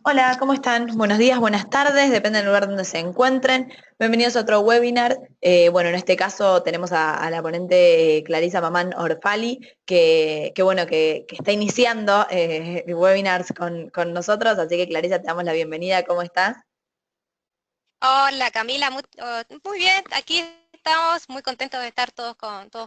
Hola, ¿cómo están? Buenos días, buenas tardes, depende del lugar donde se encuentren. Bienvenidos a otro webinar. Bueno, en este caso tenemos a la ponente Clarisa Mamán Orfali, que está iniciando webinars con nosotros, así que Clarisa, te damos la bienvenida. ¿Cómo estás? Hola Camila, muy bien, aquí estamos muy contentos de estar todos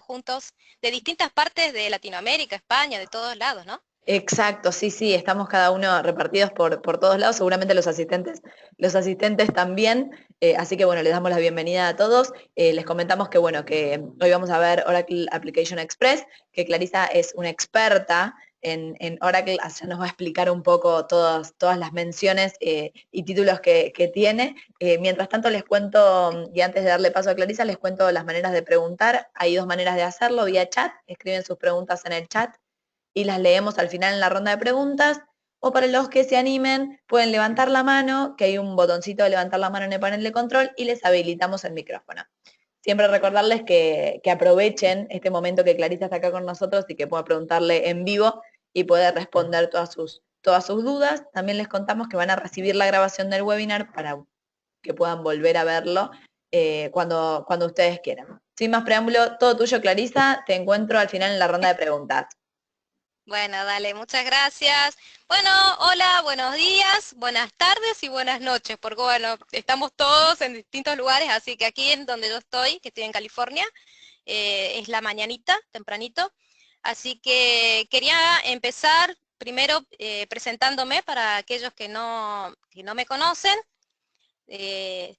juntos, de distintas partes de Latinoamérica, España, de todos lados, ¿no? Exacto, sí, sí, estamos cada uno repartidos por todos lados, seguramente los asistentes también, así que bueno, les damos la bienvenida a todos. Les comentamos que bueno, que hoy vamos a ver Oracle Application Express, que Clarisa es una experta en Oracle, así nos va a explicar un poco todas las menciones y títulos que tiene. Mientras tanto les cuento, y antes de darle paso a Clarisa, les cuento las maneras de preguntar. Hay dos maneras de hacerlo, vía chat, escriben sus preguntas en el chat y las leemos al final en la ronda de preguntas, o para los que se animen, pueden levantar la mano, que hay un botoncito de levantar la mano en el panel de control, y les habilitamos el micrófono. Siempre recordarles que aprovechen este momento que Clarisa está acá con nosotros y que pueda preguntarle en vivo y puede responder todas sus dudas. También les contamos que van a recibir la grabación del webinar para que puedan volver a verlo cuando ustedes quieran. Sin más preámbulo, todo tuyo, Clarisa. Te encuentro al final en la ronda de preguntas. Bueno, dale, muchas gracias. Bueno, hola, buenos días, buenas tardes y buenas noches, porque bueno, estamos todos en distintos lugares, así que aquí en donde yo estoy, que estoy en California, es la mañanita, tempranito, así que quería empezar primero presentándome para aquellos que no me conocen.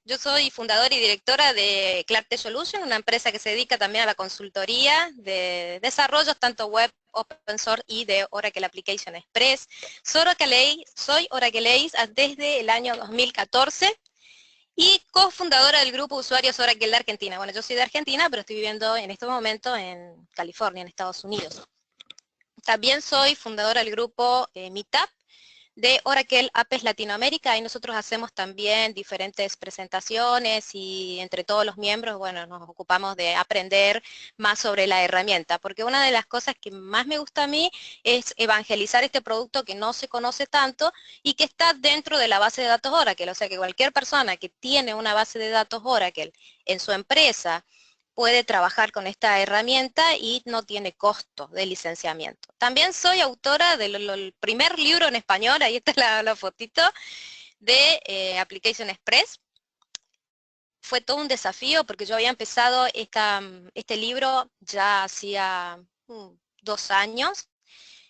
Yo soy fundadora y directora de Clarte Solution, una empresa que se dedica también a la consultoría de desarrollos tanto web, open source y de Oracle Application Express. Soy Oracleace desde el año 2014 y cofundadora del grupo Usuarios Oracle de Argentina. Bueno, yo soy de Argentina, pero estoy viviendo en este momento en California, en Estados Unidos. También soy fundadora del grupo Meetup, de Oracle APES Latinoamérica, y nosotros hacemos también diferentes presentaciones y entre todos los miembros, bueno, nos ocupamos de aprender más sobre la herramienta, porque una de las cosas que más me gusta a mí es evangelizar este producto que no se conoce tanto y que está dentro de la base de datos Oracle, o sea que cualquier persona que tiene una base de datos Oracle en su empresa, puede trabajar con esta herramienta y no tiene costo de licenciamiento. También soy autora del primer libro en español, ahí está la fotito, de Application Express. Fue todo un desafío porque yo había empezado este libro ya hacía 2 años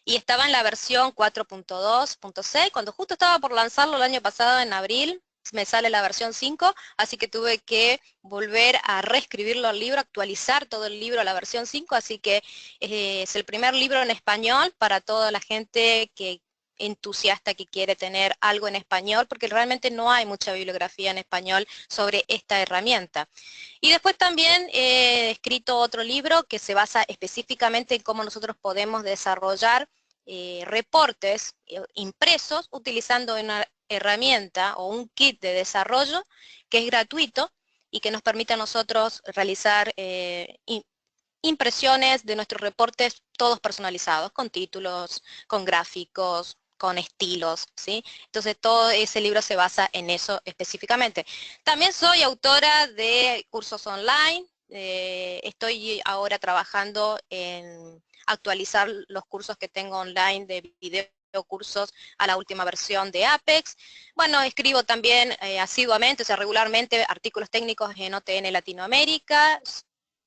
y estaba en la versión 4.2.6, cuando justo estaba por lanzarlo el año pasado en abril, me sale la versión 5, así que tuve que volver a reescribirlo al libro, actualizar todo el libro a la versión 5, así que es el primer libro en español para toda la gente que entusiasta que quiere tener algo en español, porque realmente no hay mucha bibliografía en español sobre esta herramienta. Y después también he escrito otro libro que se basa específicamente en cómo nosotros podemos desarrollar reportes impresos utilizando una herramienta o un kit de desarrollo que es gratuito y que nos permite a nosotros realizar impresiones de nuestros reportes todos personalizados, con títulos, con gráficos, con estilos, ¿sí? Entonces todo ese libro se basa en eso específicamente. También soy autora de cursos online, estoy ahora trabajando en actualizar los cursos que tengo online de video cursos a la última versión de Apex. Bueno, escribo también asiduamente, o sea, regularmente artículos técnicos en OTN Latinoamérica.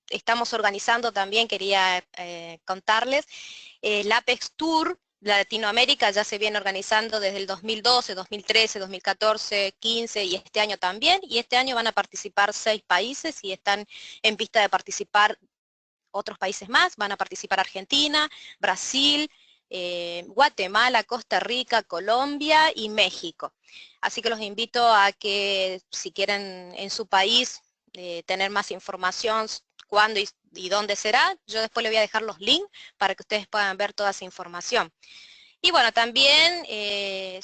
Estamos organizando también, quería contarles, el Apex Tour Latinoamérica ya se viene organizando desde el 2012, 2013, 2014, 15 y este año también, y este año van a participar 6 países y están en vista de participar otros países más, van a participar Argentina, Brasil, Guatemala, Costa Rica, Colombia y México. Así que los invito a que si quieren en su país tener más información, cuándo y dónde será, yo después les voy a dejar los links para que ustedes puedan ver toda esa información. Y bueno, también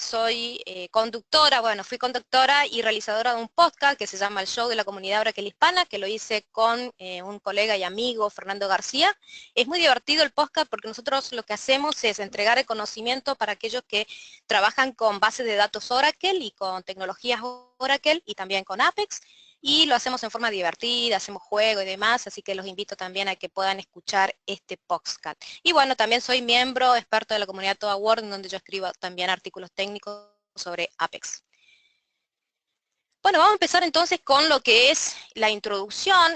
soy conductora, bueno, fui conductora y realizadora de un podcast que se llama El Show de la Comunidad Oracle Hispana, que lo hice con un colega y amigo, Fernando García. Es muy divertido el podcast porque nosotros lo que hacemos es entregar el conocimiento para aquellos que trabajan con bases de datos Oracle y con tecnologías Oracle y también con Apex. Y lo hacemos en forma divertida, hacemos juego y demás, así que los invito también a que puedan escuchar este podcast. Y bueno, también soy miembro, experto de la comunidad Toda Word, en donde yo escribo también artículos técnicos sobre Apex. Bueno, vamos a empezar entonces con lo que es la introducción.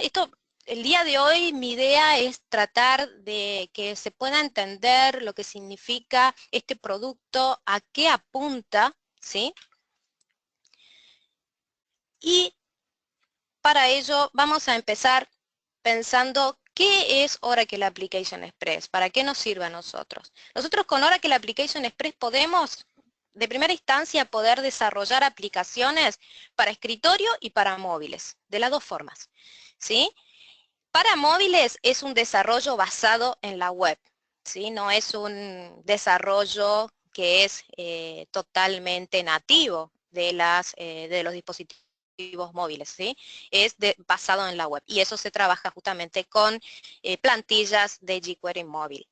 El día de hoy mi idea es tratar de que se pueda entender lo que significa este producto, a qué apunta, ¿sí? Y para ello vamos a empezar pensando qué es Oracle Application Express, para qué nos sirve a nosotros. Nosotros con Oracle Application Express podemos, de primera instancia, poder desarrollar aplicaciones para escritorio y para móviles, de las dos formas, ¿sí? Para móviles es un desarrollo basado en la web, ¿sí? No es un desarrollo que es totalmente nativo de los dispositivos móviles, ¿sí? Basado en la web y eso se trabaja justamente con plantillas de jQuery móvil.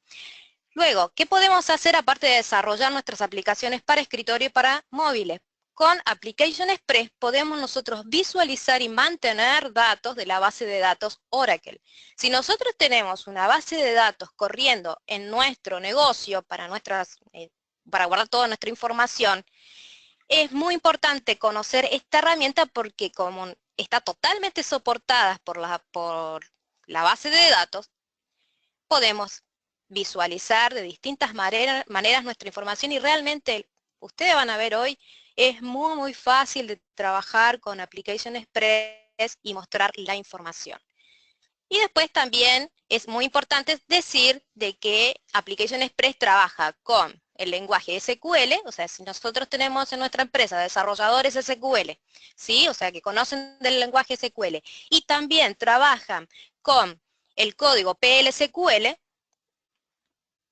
Luego, ¿qué podemos hacer aparte de desarrollar nuestras aplicaciones para escritorio y para móviles? Con Application Express podemos nosotros visualizar y mantener datos de la base de datos Oracle. Si nosotros tenemos una base de datos corriendo en nuestro negocio para guardar toda nuestra información, es muy importante conocer esta herramienta porque como está totalmente soportada por la base de datos, podemos visualizar de distintas maneras nuestra información y realmente, ustedes van a ver hoy, es muy fácil de trabajar con Application Express y mostrar la información. Y después también es muy importante decir de que Application Express trabaja con el lenguaje SQL, o sea, si nosotros tenemos en nuestra empresa desarrolladores SQL, ¿sí? O sea, que conocen del lenguaje SQL, y también trabajan con el código PLSQL,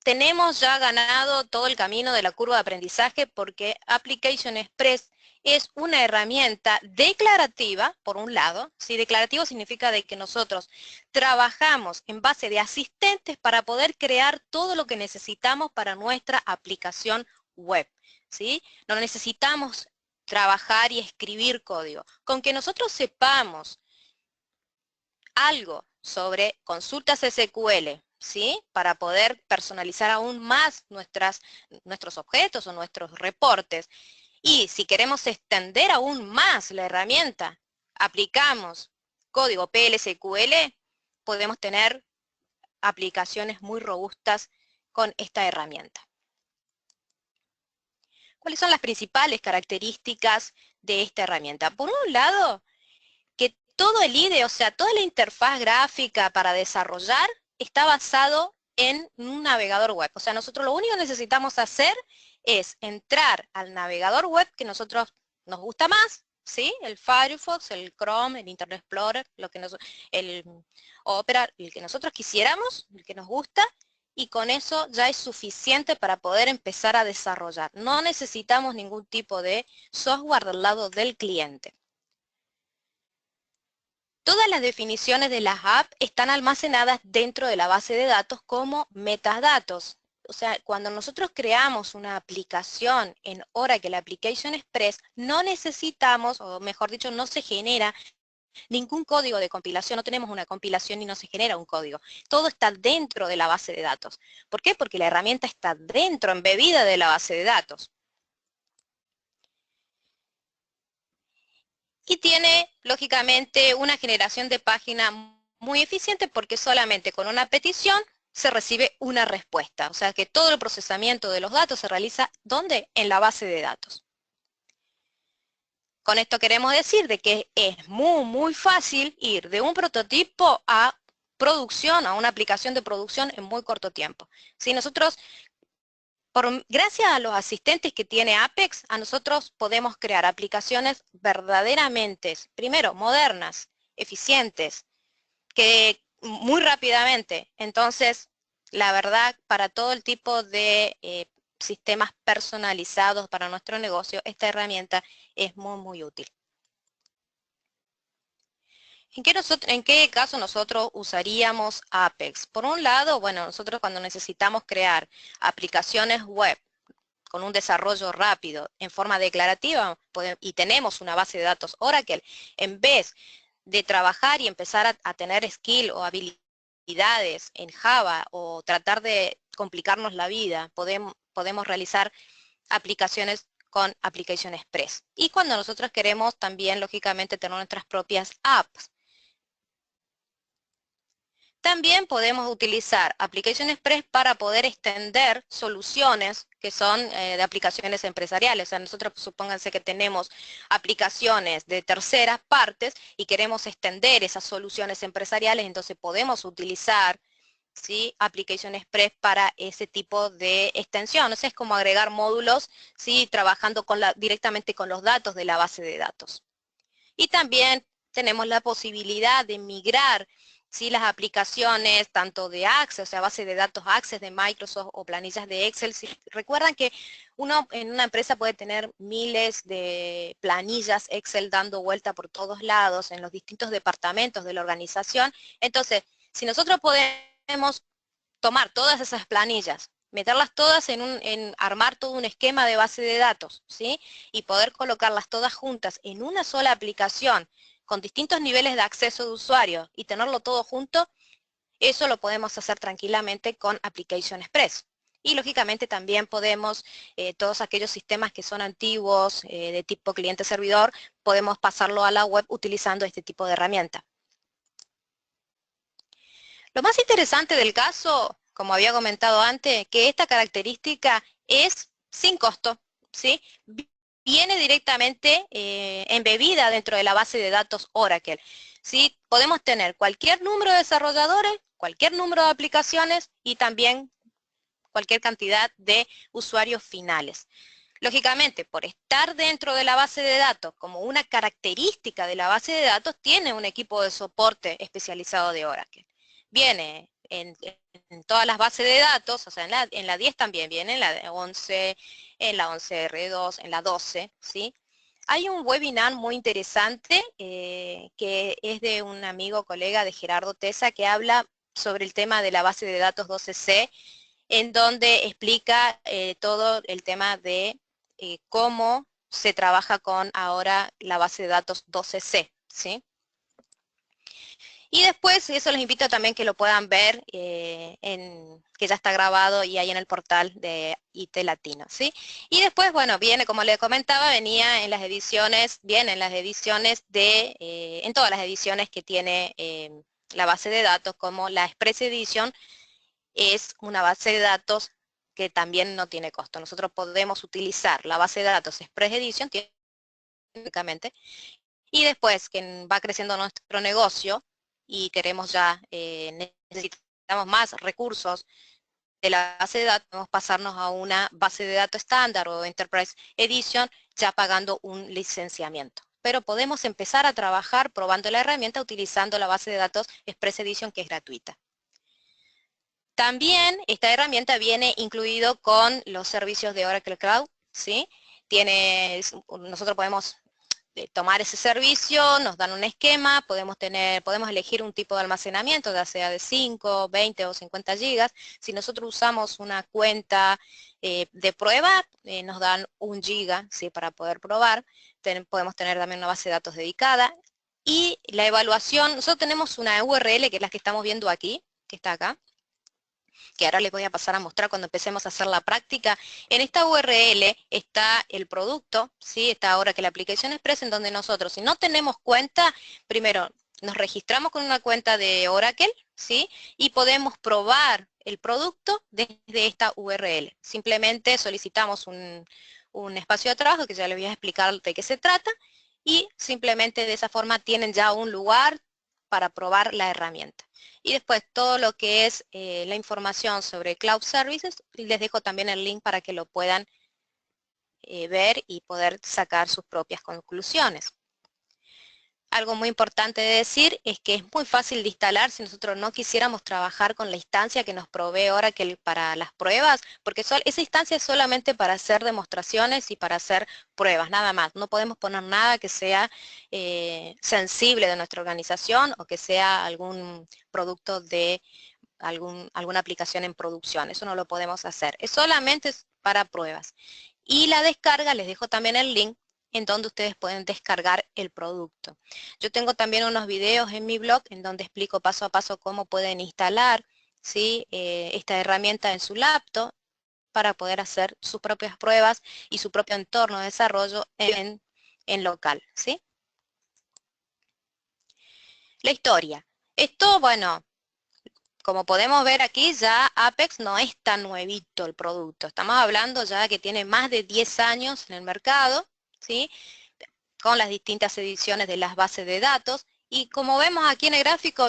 tenemos ya ganado todo el camino de la curva de aprendizaje porque Application Express es una herramienta declarativa, por un lado, ¿sí? Declarativo significa de que nosotros trabajamos en base de asistentes para poder crear todo lo que necesitamos para nuestra aplicación web, ¿sí? No necesitamos trabajar y escribir código. Con que nosotros sepamos algo sobre consultas SQL, ¿sí? Para poder personalizar aún más nuestros objetos o nuestros reportes. Y si queremos extender aún más la herramienta, aplicamos código PLSQL, podemos tener aplicaciones muy robustas con esta herramienta. ¿Cuáles son las principales características de esta herramienta? Por un lado, que todo el IDE, o sea, toda la interfaz gráfica para desarrollar está basado en un navegador web. O sea, nosotros lo único que necesitamos hacer es entrar al navegador web que nosotros nos gusta más, ¿sí? El Firefox, el Chrome, el Internet Explorer, el Opera, el que nosotros quisiéramos, el que nos gusta, y con eso ya es suficiente para poder empezar a desarrollar. No necesitamos ningún tipo de software del lado del cliente. Todas las definiciones de las apps están almacenadas dentro de la base de datos como metadatos. O sea, cuando nosotros creamos una aplicación en Oracle Application Express, no necesitamos, o mejor dicho, no se genera ningún código de compilación, no tenemos una compilación y no se genera un código. Todo está dentro de la base de datos. ¿Por qué? Porque la herramienta está dentro, embebida de la base de datos. Y tiene, lógicamente, una generación de página muy eficiente porque solamente con una petición se recibe una respuesta. O sea que todo el procesamiento de los datos se realiza, ¿dónde? En la base de datos. Con esto queremos decir de que es muy fácil ir de un prototipo a producción, a una aplicación de producción en muy corto tiempo. Si nosotros, gracias a los asistentes que tiene Apex, a nosotros podemos crear aplicaciones verdaderamente, primero, modernas, eficientes, que muy rápidamente. Entonces, la verdad, para todo el tipo de sistemas personalizados para nuestro negocio, esta herramienta es muy, muy útil. ¿En qué caso nosotros usaríamos Apex? Por un lado, bueno, nosotros cuando necesitamos crear aplicaciones web con un desarrollo rápido en forma declarativa y tenemos una base de datos Oracle, en vez de trabajar y empezar a tener skill o habilidades en Java o tratar de complicarnos la vida, podemos realizar aplicaciones con Application Express. Y cuando nosotros queremos también, lógicamente, tener nuestras propias apps. También podemos utilizar Application Express para poder extender soluciones que son de aplicaciones empresariales. O sea, nosotros supónganse que tenemos aplicaciones de terceras partes y queremos extender esas soluciones empresariales, entonces podemos utilizar, ¿sí?, Application Express para ese tipo de extensión. O sea, es como agregar módulos, ¿sí?, trabajando directamente con los datos de la base de datos. Y también tenemos la posibilidad de migrar, ¿sí?, las aplicaciones tanto de Access, o sea, base de datos Access de Microsoft o planillas de Excel. Si recuerdan que uno en una empresa puede tener miles de planillas Excel dando vuelta por todos lados en los distintos departamentos de la organización. Entonces, si nosotros podemos tomar todas esas planillas, meterlas todas en armar todo un esquema de base de datos, ¿sí?, y poder colocarlas todas juntas en una sola aplicación con distintos niveles de acceso de usuario y tenerlo todo junto, eso lo podemos hacer tranquilamente con Application Express. Y lógicamente también podemos, todos aquellos sistemas que son antiguos, de tipo cliente-servidor, podemos pasarlo a la web utilizando este tipo de herramienta. Lo más interesante del caso, como había comentado antes, que esta característica es sin costo, ¿sí? Viene directamente embebida dentro de la base de datos Oracle, ¿sí? Podemos tener cualquier número de desarrolladores, cualquier número de aplicaciones y también cualquier cantidad de usuarios finales. Lógicamente, por estar dentro de la base de datos como una característica de la base de datos, tiene un equipo de soporte especializado de Oracle. Viene en todas las bases de datos, o sea, en la 10 también viene, en la 11, en la 11R2, en la 12, ¿sí? Hay un webinar muy interesante que es de un amigo, colega de Gerardo Tesa, que habla sobre el tema de la base de datos 12C, en donde explica todo el tema de cómo se trabaja con ahora la base de datos 12C, ¿sí? Y después, eso les invito también que lo puedan ver, que ya está grabado y ahí en el portal de IT Latino, ¿sí? Y después, bueno, viene, como les comentaba, venía en las ediciones, viene en las ediciones en todas las ediciones que tiene la base de datos, como la Express Edition, es una base de datos que también no tiene costo. Nosotros podemos utilizar la base de datos Express Edition, técnicamente, y después que va creciendo nuestro negocio y queremos ya, necesitamos más recursos de la base de datos, podemos pasarnos a una base de datos estándar o Enterprise Edition, ya pagando un licenciamiento. Pero podemos empezar a trabajar probando la herramienta utilizando la base de datos Express Edition, que es gratuita. También esta herramienta viene incluido con los servicios de Oracle Cloud, ¿sí? Nosotros podemos tomar ese servicio, nos dan un esquema, podemos elegir un tipo de almacenamiento, ya sea de 5, 20 o 50 gigas. Si nosotros usamos una cuenta de prueba, nos dan 1 giga, ¿sí?, para poder probar. Podemos tener también una base de datos dedicada. Y la evaluación, nosotros tenemos una URL que es la que estamos viendo aquí, que está acá, que ahora les voy a pasar a mostrar cuando empecemos a hacer la práctica. En esta URL está el producto, ¿sí? Está ahora que la aplicación Express, en donde nosotros, si no tenemos cuenta, primero nos registramos con una cuenta de Oracle, ¿sí?, y podemos probar el producto desde esta URL. Simplemente solicitamos un espacio de trabajo, que ya les voy a explicar de qué se trata, y simplemente de esa forma tienen ya un lugar para probar la herramienta. Y después todo lo que es la información sobre Cloud Services, les dejo también el link para que lo puedan ver y poder sacar sus propias conclusiones. Algo muy importante de decir es que es muy fácil de instalar si nosotros no quisiéramos trabajar con la instancia que nos provee Oracle para las pruebas, porque esa instancia es solamente para hacer demostraciones y para hacer pruebas, nada más. No podemos poner nada que sea sensible de nuestra organización o que sea algún producto de alguna aplicación en producción. Eso no lo podemos hacer. Es solamente para pruebas. Y la descarga, les dejo también el link en donde ustedes pueden descargar el producto. Yo tengo también unos videos en mi blog en donde explico paso a paso cómo pueden instalar, ¿sí? Esta herramienta en su laptop para poder hacer sus propias pruebas y su propio entorno de desarrollo en local, ¿sí? La historia. Esto, bueno, como podemos ver aquí, ya Apex no es tan nuevito el producto. Estamos hablando ya que tiene más de 10 años en el mercado, ¿sí? Con las distintas ediciones de las bases de datos. Y como vemos aquí en el gráfico,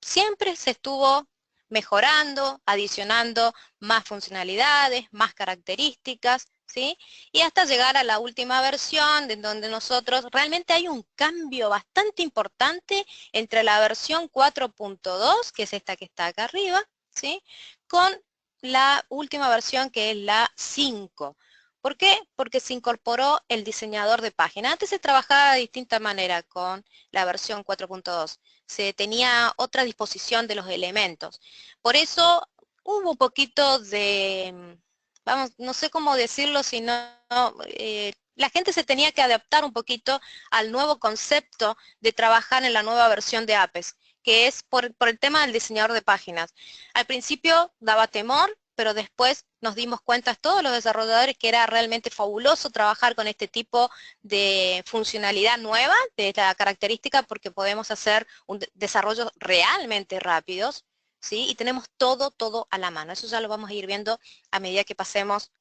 siempre se estuvo mejorando, adicionando más funcionalidades, más características, ¿sí? Y hasta llegar a la última versión, en donde nosotros, realmente hay un cambio bastante importante entre la versión 4.2, que es esta que está acá arriba, ¿sí? Con la última versión, que es la 5. ¿Por qué? Porque se incorporó el diseñador de página. Antes se trabajaba de distinta manera con la versión 4.2. Se tenía otra disposición de los elementos. Por eso hubo un poquito de, vamos, no sé cómo decirlo, sino la gente se tenía que adaptar un poquito al nuevo concepto de trabajar en la nueva versión de Apex, que es por el tema del diseñador de páginas. Al principio daba temor, pero después nos dimos cuenta todos los desarrolladores que era realmente fabuloso trabajar con este tipo de funcionalidad nueva, de esta característica, porque podemos hacer desarrollos realmente rápidos, ¿sí? Y tenemos todo a la mano. Eso ya lo vamos a ir viendo a medida que pasemos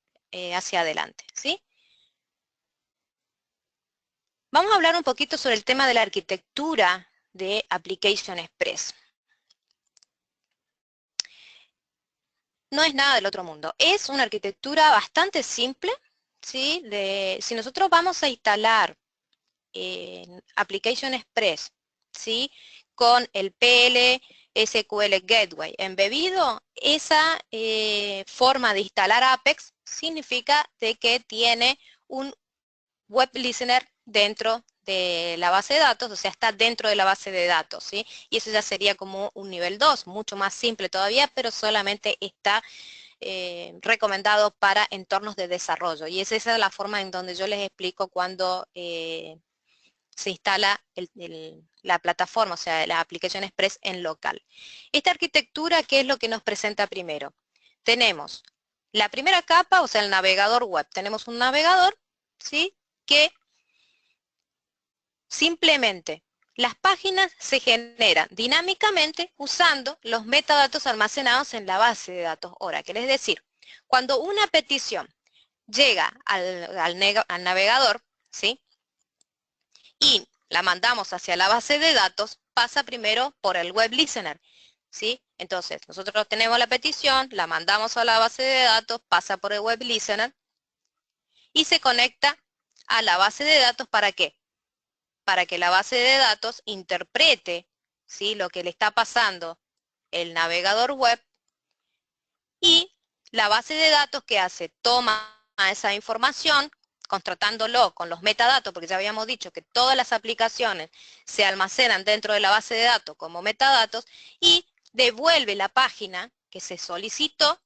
hacia adelante, ¿sí? Vamos a hablar un poquito sobre el tema de la arquitectura de Application Express. No es nada del otro mundo. Es una arquitectura bastante simple, ¿sí? Si nosotros vamos a instalar Application Express, ¿sí? Con el PL SQL Gateway embebido, esa forma de instalar Apex significa de que tiene un web listener dentro de la base de datos, o sea, está dentro de la base de datos, ¿sí? Y eso ya sería como un nivel 2, mucho más simple todavía, pero solamente está recomendado para entornos de desarrollo. Y esa es la forma en donde yo les explico cuando se instala la plataforma, o sea, la Application Express en local. Esta arquitectura, ¿qué es lo que nos presenta primero? Tenemos la primera capa, o sea, el navegador web. Tenemos un navegador, ¿sí? Que simplemente las páginas se generan dinámicamente usando los metadatos almacenados en la base de datos Oracle. Es decir, cuando una petición llega al navegador, ¿sí? Y la mandamos hacia la base de datos, pasa primero por el web listener, ¿sí? Entonces, nosotros tenemos la petición, la mandamos a la base de datos, pasa por el web listener y se conecta a la base de datos. ¿Para qué? Para que la base de datos interprete, ¿sí? Lo que le está pasando el navegador web, y la base de datos, ¿qué hace? Toma esa información, contratándolo con los metadatos, porque ya habíamos dicho que todas las aplicaciones se almacenan dentro de la base de datos como metadatos, y devuelve la página que se solicitó,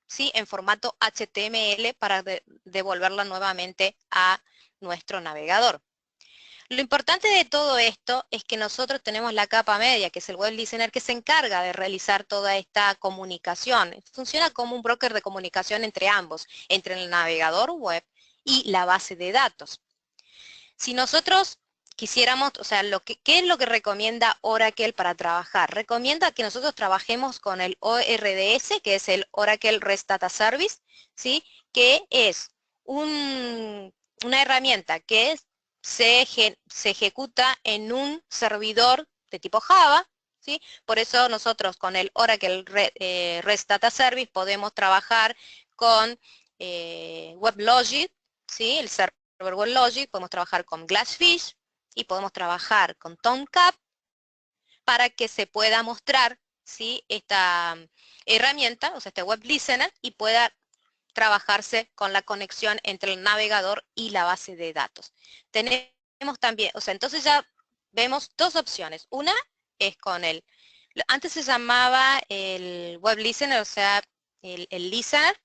¿sí? En formato HTML para devolverla nuevamente a nuestro navegador. Lo importante de todo esto es que nosotros tenemos la capa media, que es el web listener, que se encarga de realizar toda esta comunicación. Funciona como un broker de comunicación entre ambos, entre el navegador web y la base de datos. Si nosotros quisiéramos, o sea, ¿qué es lo que recomienda Oracle para trabajar? Recomienda que nosotros trabajemos con el ORDS, que es el Oracle REST Data Service, ¿sí? Que es una herramienta que se ejecuta en un servidor de tipo Java, ¿sí? Por eso nosotros con el Oracle REST Data Service podemos trabajar con WebLogic, ¿sí? El servidor WebLogic, podemos trabajar con Glassfish y podemos trabajar con Tomcat para que se pueda mostrar, ¿sí?, esta herramienta, o sea, este web listener, y pueda trabajarse con la conexión entre el navegador y la base de datos. Tenemos también, o sea, entonces ya vemos dos opciones. Una es con antes se llamaba el web listener, o sea, el listener.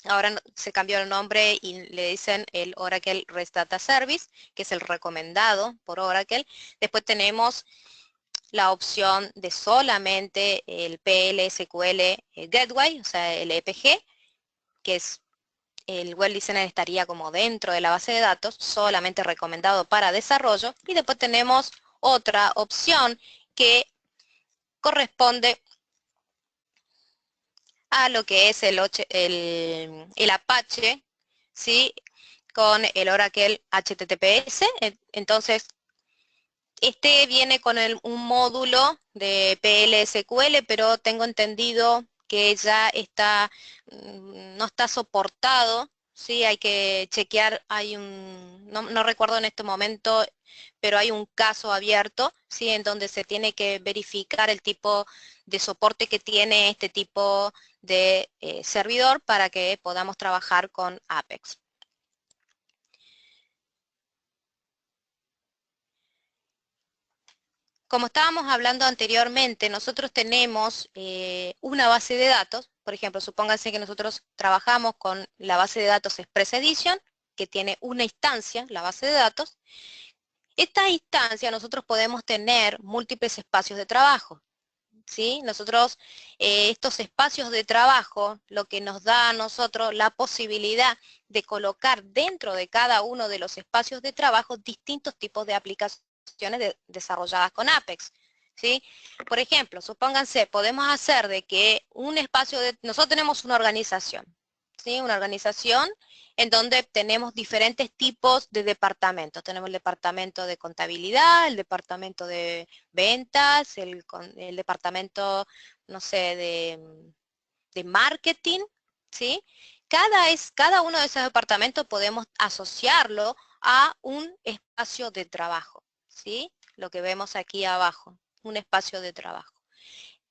Ahora se cambió el nombre y le dicen el Oracle REST Data Service, que es el recomendado por Oracle. Después tenemos la opción de solamente el PLSQL Gateway, o sea, el EPG, que es el web listener, estaría como dentro de la base de datos, solamente recomendado para desarrollo. Y después tenemos otra opción que corresponde a lo que es el Apache, ¿sí?, con el Oracle HTTPS. Entonces, este viene con un módulo de PLSQL, pero tengo entendido que ya no está soportado, ¿sí? Hay que chequear, no recuerdo en este momento, pero hay un caso abierto, ¿sí?, en donde se tiene que verificar el tipo de soporte que tiene este tipo de servidor para que podamos trabajar con Apex. Como estábamos hablando anteriormente, nosotros tenemos una base de datos. Por ejemplo, supónganse que nosotros trabajamos con la base de datos Express Edition, que tiene una instancia, la base de datos. Esta instancia nosotros podemos tener múltiples espacios de trabajo, ¿sí? Nosotros, estos espacios de trabajo, lo que nos da a nosotros la posibilidad de colocar dentro de cada uno de los espacios de trabajo distintos tipos de aplicaciones desarrolladas con Apex, ¿sí? Por ejemplo, supónganse, podemos hacer de que un espacio nosotros tenemos una organización, ¿sí? Una organización en donde tenemos diferentes tipos de departamentos. Tenemos el departamento de contabilidad, el departamento de ventas, el departamento, no sé, de marketing, ¿sí? Cada uno de esos departamentos podemos asociarlo a un espacio de trabajo, ¿sí? Lo que vemos aquí abajo, un espacio de trabajo.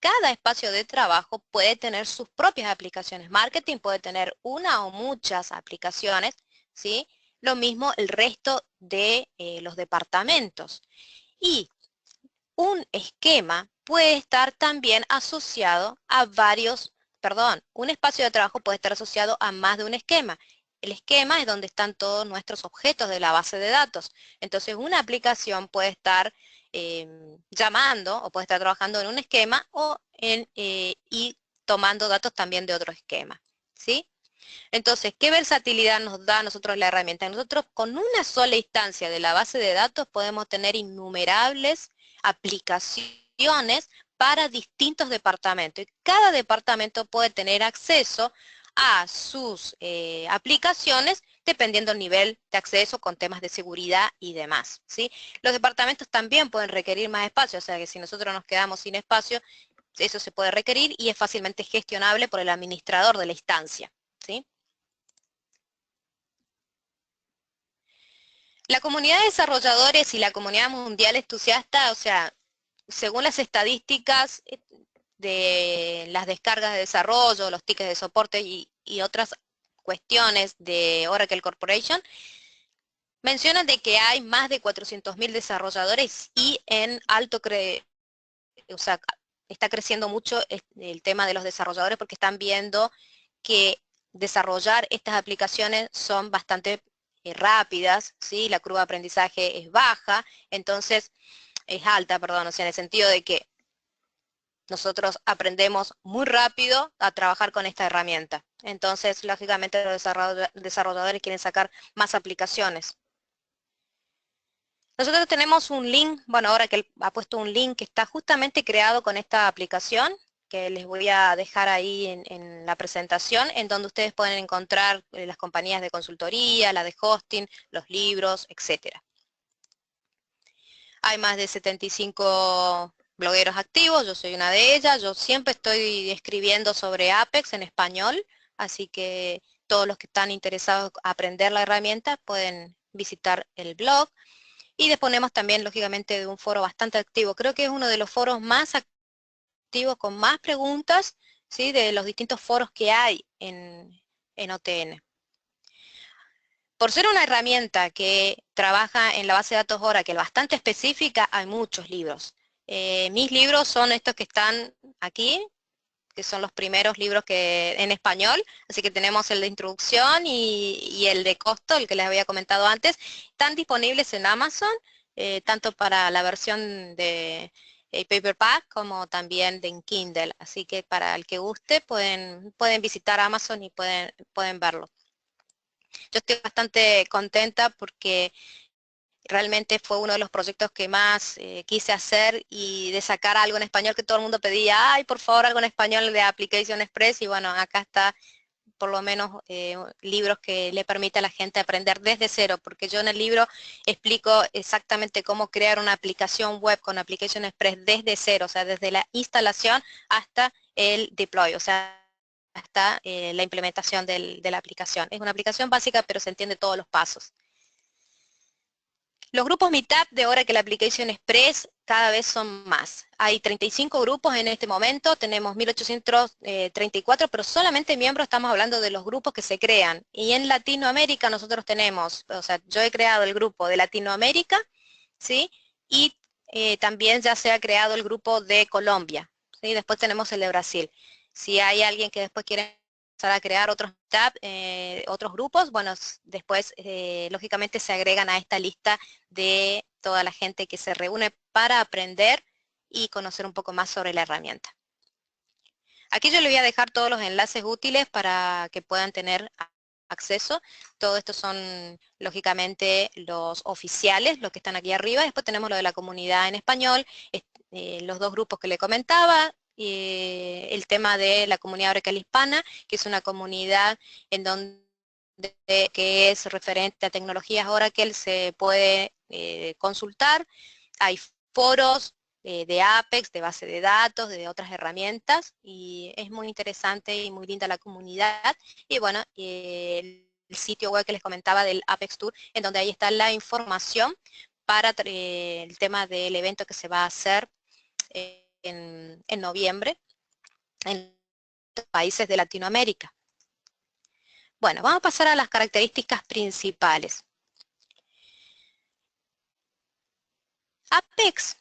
Cada espacio de trabajo puede tener sus propias aplicaciones. Marketing puede tener una o muchas aplicaciones, ¿sí? Lo mismo el resto de los departamentos. Y un esquema puede estar también asociado a un espacio de trabajo puede estar asociado a más de un esquema. El esquema es donde están todos nuestros objetos de la base de datos. Entonces, una aplicación puede estar llamando o puede estar trabajando en un esquema y tomando datos también de otro esquema, ¿sí? Entonces, ¿qué versatilidad nos da a nosotros la herramienta? Nosotros con una sola instancia de la base de datos podemos tener innumerables aplicaciones para distintos departamentos. Y cada departamento puede tener acceso a sus aplicaciones dependiendo del nivel de acceso con temas de seguridad y demás, ¿sí? Los departamentos también pueden requerir más espacio, o sea que si nosotros nos quedamos sin espacio, eso se puede requerir y es fácilmente gestionable por el administrador de la instancia, ¿sí? La comunidad de desarrolladores y la comunidad mundial entusiasta, o sea, según las estadísticas de las descargas de desarrollo, los tickets de soporte y otras cuestiones de Oracle Corporation, mencionan de que hay más de 400.000 desarrolladores y o sea, está creciendo mucho el tema de los desarrolladores porque están viendo que desarrollar estas aplicaciones son bastante rápidas, ¿sí? La curva de aprendizaje es baja, entonces es alta, perdón, o sea, en el sentido de que nosotros aprendemos muy rápido a trabajar con esta herramienta. Entonces, lógicamente, los desarrolladores quieren sacar más aplicaciones. Nosotros tenemos un link, bueno, ahora que él ha puesto un link que está justamente creado con esta aplicación, que les voy a dejar ahí en la presentación, en donde ustedes pueden encontrar las compañías de consultoría, la de hosting, los libros, etcétera. Hay más de 75 blogueros activos, yo soy una de ellas, yo siempre estoy escribiendo sobre Apex en español, así que todos los que están interesados en aprender la herramienta pueden visitar el blog. Y disponemos también, lógicamente, de un foro bastante activo. Creo que es uno de los foros más activos con más preguntas, ¿sí? De los distintos foros que hay en OTN. Por ser una herramienta que trabaja en la base de datos Oracle bastante específica, hay muchos libros. Mis libros son estos que están aquí, que son los primeros libros que en español, así que tenemos el de introducción y el de costo, el que les había comentado antes, están disponibles en Amazon, tanto para la versión de paperback como también en Kindle, así que para el que guste pueden visitar Amazon y pueden verlo. Yo estoy bastante contenta porque realmente fue uno de los proyectos que más quise hacer y de sacar algo en español que todo el mundo pedía, ay, por favor, algo en español de Application Express, y bueno, acá está por lo menos libros que le permite a la gente aprender desde cero, porque yo en el libro explico exactamente cómo crear una aplicación web con Application Express desde cero, o sea, desde la instalación hasta el deploy, o sea, hasta la implementación de la aplicación. Es una aplicación básica, pero se entiende todos los pasos. Los grupos Meetup de Oracle Application Express cada vez son más. Hay 35 grupos en este momento, tenemos 1834, pero solamente miembros, estamos hablando de los grupos que se crean. Y en Latinoamérica nosotros tenemos, o sea, yo he creado el grupo de Latinoamérica, ¿sí? Y también ya se ha creado el grupo de Colombia, ¿sí? Después tenemos el de Brasil. Si hay alguien que después quiere empezar a crear otros Meetup, otros grupos, bueno, después lógicamente se agregan a esta lista de toda la gente que se reúne para aprender y conocer un poco más sobre la herramienta. Aquí yo le voy a dejar todos los enlaces útiles para que puedan tener acceso. Todo esto son lógicamente los oficiales, los que están aquí arriba. Después tenemos lo de la comunidad en español, los dos grupos que le comentaba, el tema de la comunidad Oracle hispana, que es una comunidad en donde que es referente a tecnologías Oracle, se puede consultar. Hay foros de Apex, de base de datos, de otras herramientas, y es muy interesante y muy linda la comunidad. Y bueno, el sitio web que les comentaba del Apex Tour, en donde ahí está la información para el tema del evento que se va a hacer en noviembre en los países de Latinoamérica. Bueno, vamos a pasar a las características principales. Apex,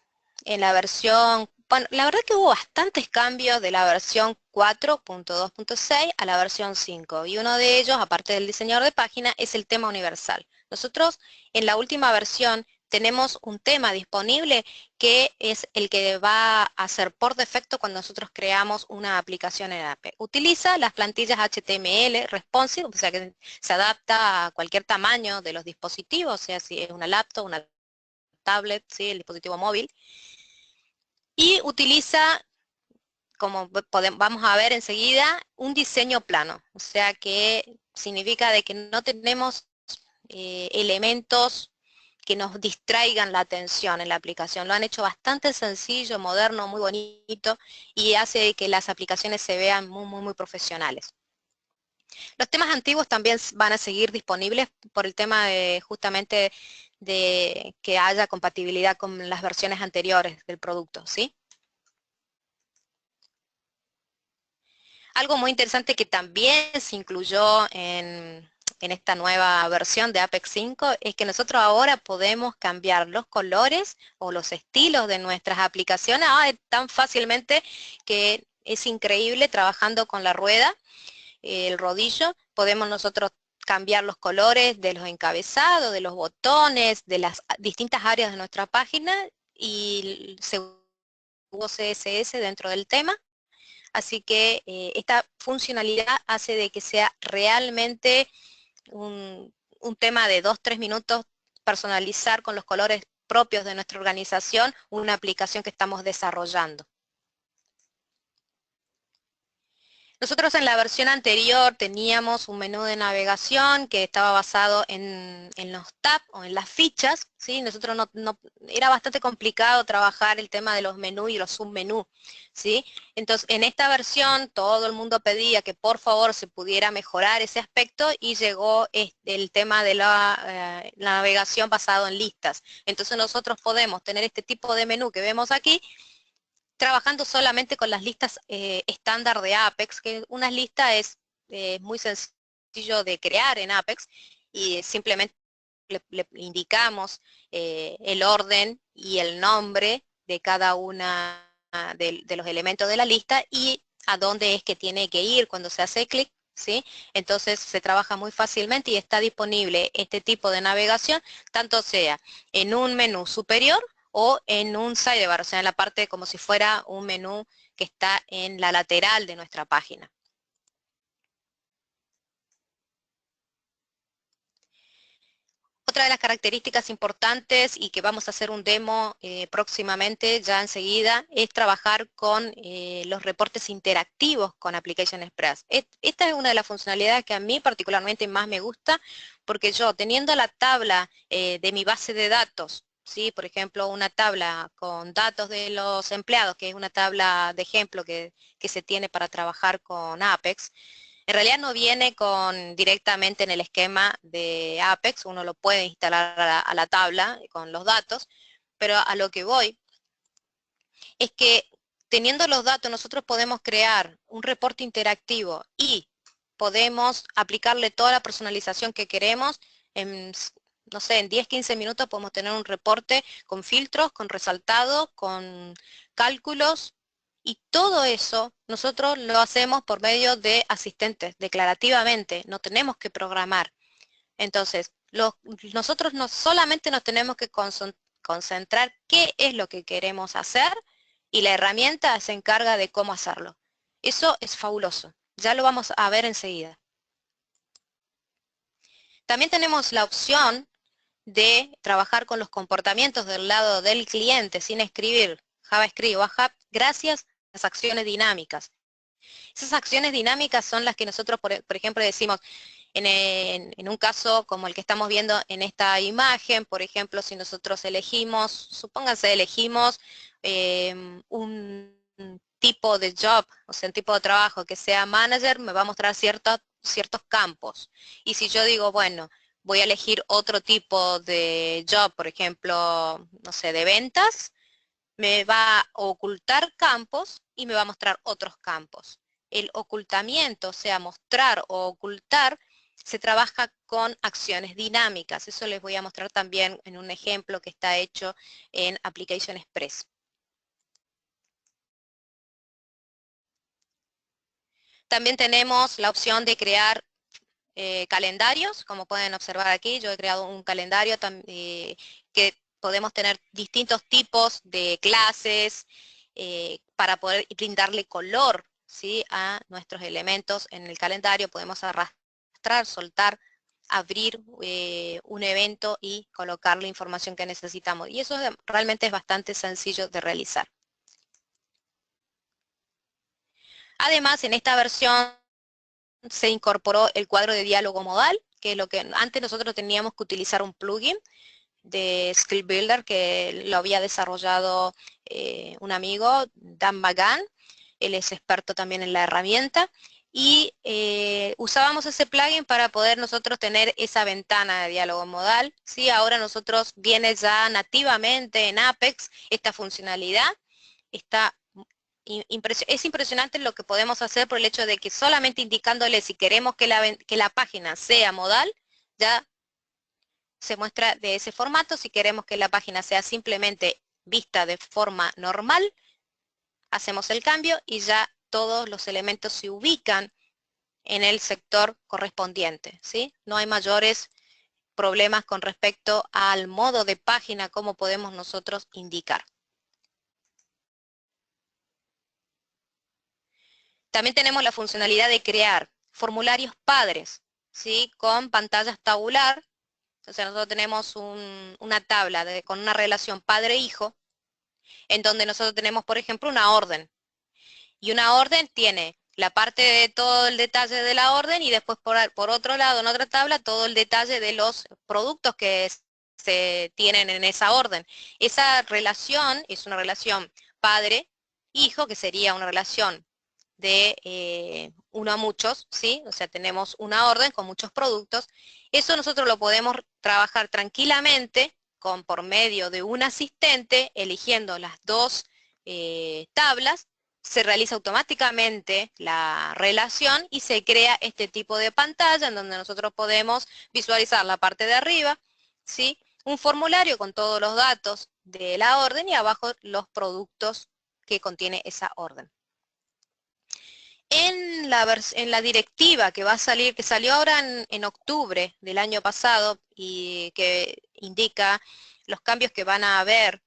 en la versión, bueno, la verdad que hubo bastantes cambios de la versión 4.2.6 a la versión 5, y uno de ellos, aparte del diseñador de página, es el tema universal. Nosotros en la última versión tenemos un tema disponible que es el que va a hacer por defecto cuando nosotros creamos una aplicación en Apex. Utiliza las plantillas HTML responsive, o sea que se adapta a cualquier tamaño de los dispositivos, o sea si es una laptop, una tablet, ¿sí? El dispositivo móvil, y utiliza, como vamos a ver enseguida, un diseño plano, o sea que significa de que no tenemos elementos que nos distraigan la atención en la aplicación. Lo han hecho bastante sencillo, moderno, muy bonito, y hace que las aplicaciones se vean muy profesionales. Los temas antiguos también van a seguir disponibles por el tema de justamente de que haya compatibilidad con las versiones anteriores del producto, ¿sí? Algo muy interesante que también se incluyó en esta nueva versión de Apex 5 es que nosotros ahora podemos cambiar los colores o los estilos de nuestras aplicaciones tan fácilmente que es increíble trabajando con la rueda, el rodillo. Podemos nosotros cambiar los colores de los encabezados, de los botones, de las distintas áreas de nuestra página, y según CSS dentro del tema. Así que esta funcionalidad hace de que sea realmente un tema de 2-3 minutos personalizar con los colores propios de nuestra organización una aplicación que estamos desarrollando. Nosotros en la versión anterior teníamos un menú de navegación que estaba basado en los tabs o en las fichas, ¿sí? Nosotros era bastante complicado trabajar el tema de los menús y los submenús, ¿sí? Entonces, en esta versión todo el mundo pedía que por favor se pudiera mejorar ese aspecto y llegó el tema de la navegación basado en listas. Entonces nosotros podemos tener este tipo de menú que vemos aquí, trabajando solamente con las listas estándar de Apex, que una lista es muy sencillo de crear en Apex y simplemente le indicamos el orden y el nombre de cada una de los elementos de la lista y a dónde es que tiene que ir cuando se hace clic, ¿sí? Entonces se trabaja muy fácilmente y está disponible este tipo de navegación, tanto sea en un menú superior o en un sidebar, o sea, en la parte como si fuera un menú que está en la lateral de nuestra página. Otra de las características importantes y que vamos a hacer un demo próximamente, ya enseguida, es trabajar con los reportes interactivos con Application Express. Esta es una de las funcionalidades que a mí particularmente más me gusta, porque yo teniendo la tabla de mi base de datos, ¿sí? Por ejemplo, una tabla con datos de los empleados, que es una tabla de ejemplo que se tiene para trabajar con Apex, en realidad no viene directamente en el esquema de Apex, uno lo puede instalar a la tabla con los datos, pero a lo que voy es que teniendo los datos nosotros podemos crear un reporte interactivo y podemos aplicarle toda la personalización que queremos. En, no sé, en 10-15 minutos podemos tener un reporte con filtros, con resaltados, con cálculos, y todo eso nosotros lo hacemos por medio de asistentes, declarativamente, no tenemos que programar. Entonces, nosotros no solamente nos tenemos que concentrar qué es lo que queremos hacer y la herramienta se encarga de cómo hacerlo. Eso es fabuloso, ya lo vamos a ver enseguida. También tenemos la opción de trabajar con los comportamientos del lado del cliente sin escribir JavaScript o AJAP gracias a las acciones dinámicas. Esas acciones dinámicas son las que nosotros, por ejemplo, decimos, en un caso como el que estamos viendo en esta imagen, por ejemplo, si nosotros elegimos, supónganse elegimos un tipo de job, o sea, un tipo de trabajo que sea manager, me va a mostrar ciertos campos. Y si yo digo, bueno, voy a elegir otro tipo de job, por ejemplo, no sé, de ventas, me va a ocultar campos y me va a mostrar otros campos. El ocultamiento, o sea, mostrar o ocultar, se trabaja con acciones dinámicas. Eso les voy a mostrar también en un ejemplo que está hecho en Application Express. También tenemos la opción de crear calendarios, como pueden observar aquí. Yo he creado un calendario que podemos tener distintos tipos de clases para poder brindarle color, ¿sí?, a nuestros elementos en el calendario. Podemos arrastrar, soltar, abrir un evento y colocar la información que necesitamos. Y eso realmente es bastante sencillo de realizar. Además, en esta versión se incorporó el cuadro de diálogo modal, que es lo que antes nosotros teníamos que utilizar un plugin de Script Builder que lo había desarrollado un amigo, Dan Magan. Él es experto también en la herramienta, y usábamos ese plugin para poder nosotros tener esa ventana de diálogo modal, ¿sí? Ahora nosotros viene ya nativamente en Apex esta funcionalidad. Está es impresionante lo que podemos hacer por el hecho de que solamente indicándole si queremos que la página sea modal, ya se muestra de ese formato. Si queremos que la página sea simplemente vista de forma normal, hacemos el cambio y ya todos los elementos se ubican en el sector correspondiente, ¿sí? No hay mayores problemas con respecto al modo de página, como podemos nosotros indicar. También tenemos la funcionalidad de crear formularios padres, ¿sí?, con pantallas tabular. O sea, nosotros tenemos una tabla con una relación padre-hijo, en donde nosotros tenemos, por ejemplo, una orden. Y una orden tiene la parte de todo el detalle de la orden y después por otro lado, en otra tabla, todo el detalle de los productos que se tienen en esa orden. Esa relación es una relación padre-hijo, que sería una relación de uno a muchos, ¿sí? O sea, tenemos una orden con muchos productos. Eso nosotros lo podemos trabajar tranquilamente por medio de un asistente, eligiendo las dos tablas, se realiza automáticamente la relación y se crea este tipo de pantalla en donde nosotros podemos visualizar la parte de arriba, ¿sí? Un formulario con todos los datos de la orden y abajo los productos que contiene esa orden. En la directiva que va a salir, que salió ahora en octubre del año pasado y que indica los cambios que van a haber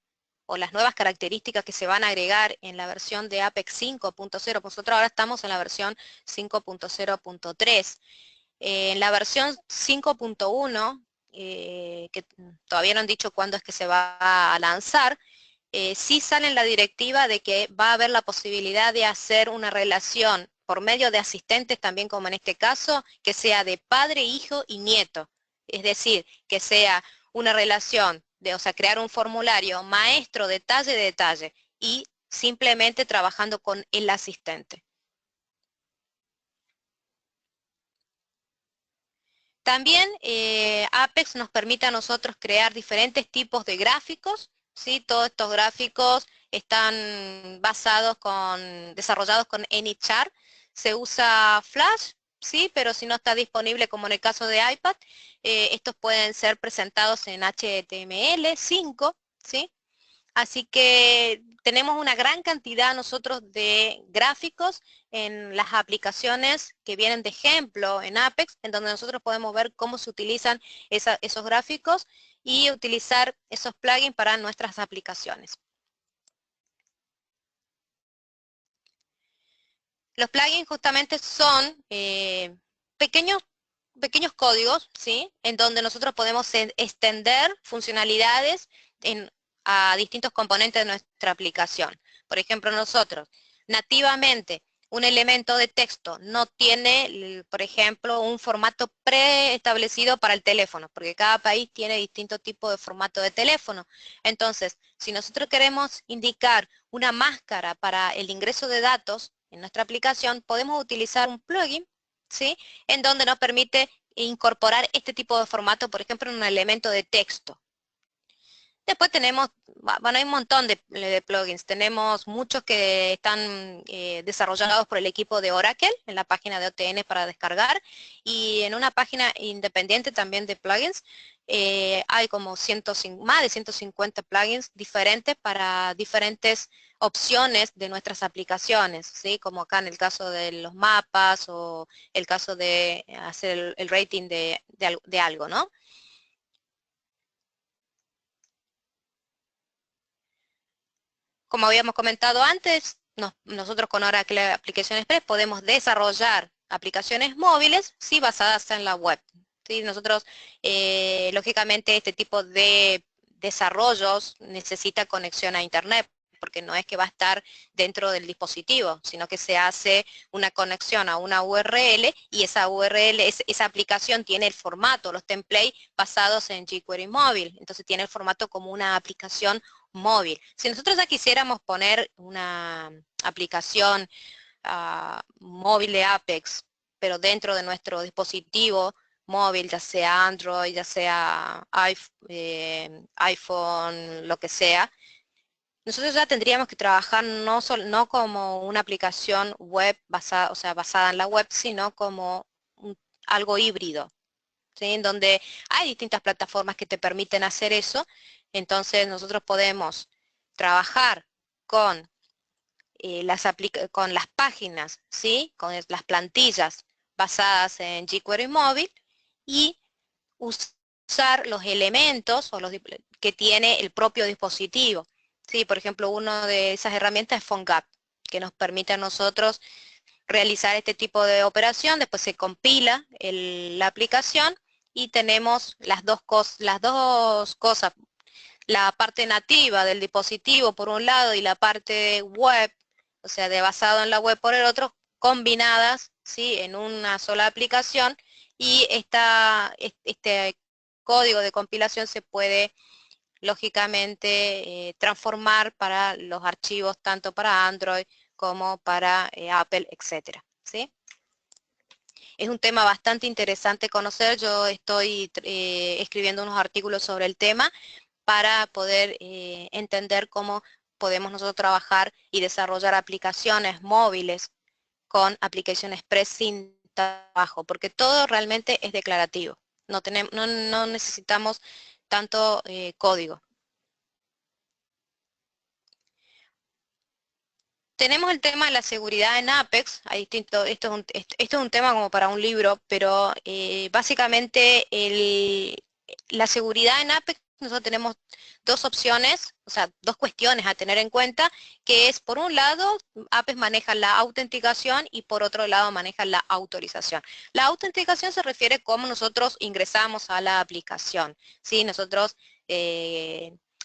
o las nuevas características que se van a agregar en la versión de Apex 5.0, nosotros ahora estamos en la versión 5.0.3. En la versión 5.1, que todavía no han dicho cuándo es que se va a lanzar, sí sale en la directiva de que va a haber la posibilidad de hacer una relación por medio de asistentes, también como en este caso, que sea de padre, hijo y nieto. Es decir, que sea una relación de, o sea, crear un formulario maestro detalle de detalle y simplemente trabajando con el asistente. También Apex nos permite a nosotros crear diferentes tipos de gráficos, ¿sí? Todos estos gráficos están desarrollados con Anychart. Se usa Flash, sí, pero si no está disponible, como en el caso de iPad, estos pueden ser presentados en HTML5, ¿sí? Así que tenemos una gran cantidad nosotros de gráficos en las aplicaciones que vienen de ejemplo en Apex, en donde nosotros podemos ver cómo se utilizan esos gráficos y utilizar esos plugins para nuestras aplicaciones. Los plugins justamente son pequeños códigos, ¿sí? En donde nosotros podemos extender funcionalidades a distintos componentes de nuestra aplicación. Por ejemplo, nosotros nativamente un elemento de texto no tiene, por ejemplo, un formato preestablecido para el teléfono, porque cada país tiene distinto tipo de formato de teléfono. Entonces, si nosotros queremos indicar una máscara para el ingreso de datos en nuestra aplicación, podemos utilizar un plugin, ¿sí? En donde nos permite incorporar este tipo de formato, por ejemplo, en un elemento de texto. Después tenemos, bueno, hay un montón de plugins. Tenemos muchos que están desarrollados por el equipo de Oracle en la página de OTN para descargar y en una página independiente también de plugins hay como más de 150 plugins diferentes para diferentes opciones de nuestras aplicaciones, ¿sí? Como acá en el caso de los mapas o el caso de hacer el rating de algo, ¿no? Como habíamos comentado antes, nosotros con Oracle Application Express podemos desarrollar aplicaciones móviles, sí, basadas en la web. ¿Sí? Nosotros, lógicamente, este tipo de desarrollos necesita conexión a Internet, porque no es que va a estar dentro del dispositivo, sino que se hace una conexión a una URL y esa URL, esa aplicación tiene el formato, los templates basados en jQuery móvil, entonces tiene el formato como una aplicación móvil. Si nosotros ya quisiéramos poner una aplicación móvil de Apex, pero dentro de nuestro dispositivo móvil, ya sea Android, ya sea iPhone, lo que sea, nosotros ya tendríamos que trabajar no como una aplicación web basada, o sea, basada en la web, sino como algo híbrido, ¿sí? En donde hay distintas plataformas que te permiten hacer eso. Entonces nosotros podemos trabajar con, con las páginas, ¿sí? Con las plantillas basadas en jQuery móvil y usar los elementos que tiene el propio dispositivo. ¿Sí? Por ejemplo, una de esas herramientas es PhoneGap, que nos permite a nosotros realizar este tipo de operación. Después se compila la aplicación y tenemos las dos cosas, la parte nativa del dispositivo por un lado y la parte web, o sea, de basado en la web por el otro, combinadas, ¿sí?, en una sola aplicación, y este código de compilación se puede lógicamente transformar para los archivos tanto para Android como para Apple, etcétera, ¿sí? Es un tema bastante interesante conocer. Yo estoy escribiendo unos artículos sobre el tema para poder entender cómo podemos nosotros trabajar y desarrollar aplicaciones móviles con Application Express sin trabajo, porque todo realmente es declarativo. No necesitamos tanto código. Tenemos el tema de la seguridad en Apex. Hay esto es un tema como para un libro, pero básicamente la seguridad en Apex, nosotros tenemos dos opciones, o sea, dos cuestiones a tener en cuenta, que es, por un lado, Apex maneja la autenticación y por otro lado maneja la autorización. La autenticación se refiere a cómo nosotros ingresamos a la aplicación, ¿sí? Nosotros,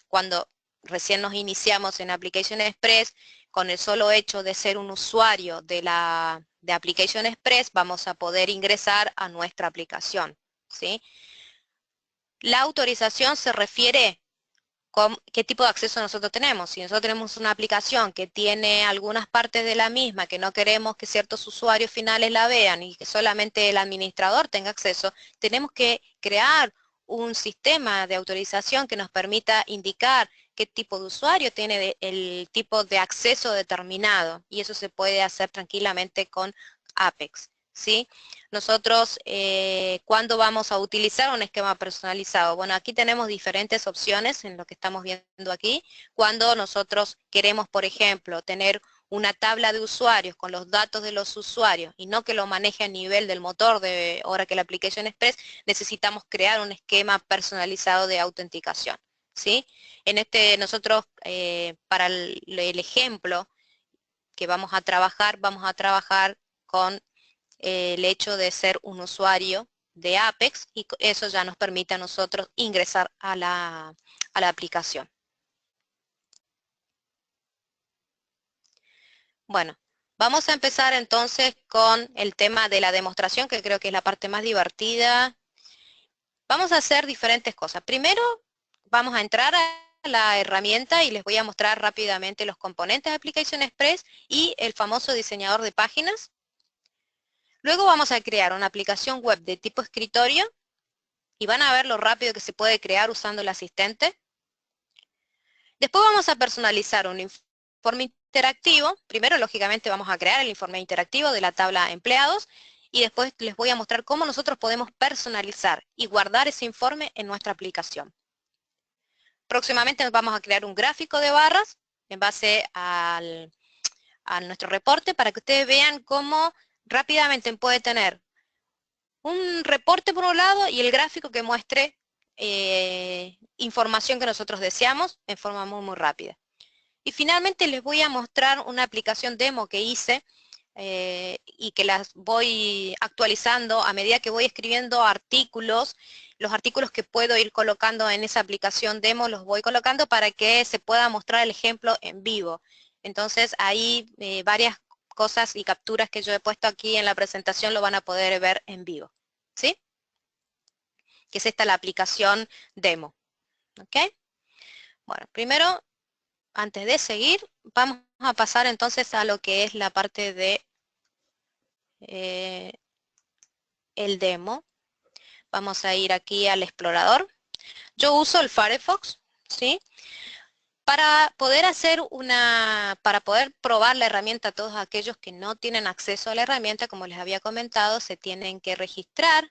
cuando recién nos iniciamos en Application Express, con el solo hecho de ser un usuario de Application Express, vamos a poder ingresar a nuestra aplicación, ¿sí? La autorización se refiere con qué tipo de acceso nosotros tenemos. Si nosotros tenemos una aplicación que tiene algunas partes de la misma que no queremos que ciertos usuarios finales la vean y que solamente el administrador tenga acceso, tenemos que crear un sistema de autorización que nos permita indicar qué tipo de usuario tiene el tipo de acceso determinado, y eso se puede hacer tranquilamente con Apex, ¿sí? Nosotros, ¿cuándo vamos a utilizar un esquema personalizado? Bueno, aquí tenemos diferentes opciones en lo que estamos viendo aquí. Cuando nosotros queremos, por ejemplo, tener una tabla de usuarios con los datos de los usuarios y no que lo maneje a nivel del motor de Oracle Application Express, necesitamos crear un esquema personalizado de autenticación, ¿sí? Nosotros, para el ejemplo que vamos a trabajar con el hecho de ser un usuario de Apex, y eso ya nos permite a nosotros ingresar a la aplicación. Bueno, vamos a empezar entonces con el tema de la demostración, que creo que es la parte más divertida. Vamos a hacer diferentes cosas. Primero, vamos a entrar a la herramienta y les voy a mostrar rápidamente los componentes de Application Express y el famoso diseñador de páginas. Luego vamos a crear una aplicación web de tipo escritorio y van a ver lo rápido que se puede crear usando el asistente. Después vamos a personalizar un informe interactivo. Primero, lógicamente, vamos a crear el informe interactivo de la tabla empleados y después les voy a mostrar cómo nosotros podemos personalizar y guardar ese informe en nuestra aplicación. Próximamente vamos a crear un gráfico de barras en base a nuestro reporte para que ustedes vean cómo rápidamente puede tener un reporte por un lado y el gráfico que muestre información que nosotros deseamos en forma muy rápida. Y finalmente les voy a mostrar una aplicación demo que hice y que las voy actualizando a medida que voy escribiendo artículos. Los artículos que puedo ir colocando en esa aplicación demo los voy colocando para que se pueda mostrar el ejemplo en vivo. Entonces ahí varias cosas y capturas que yo he puesto aquí en la presentación lo van a poder ver en vivo, ¿sí? Que es esta la aplicación demo, ¿ok? Bueno, primero, antes de seguir, vamos a pasar entonces a lo que es la parte de el demo. Vamos a ir aquí al explorador. Yo uso el Firefox, ¿sí? Para poder para poder probar la herramienta a todos aquellos que no tienen acceso a la herramienta, como les había comentado, se tienen que registrar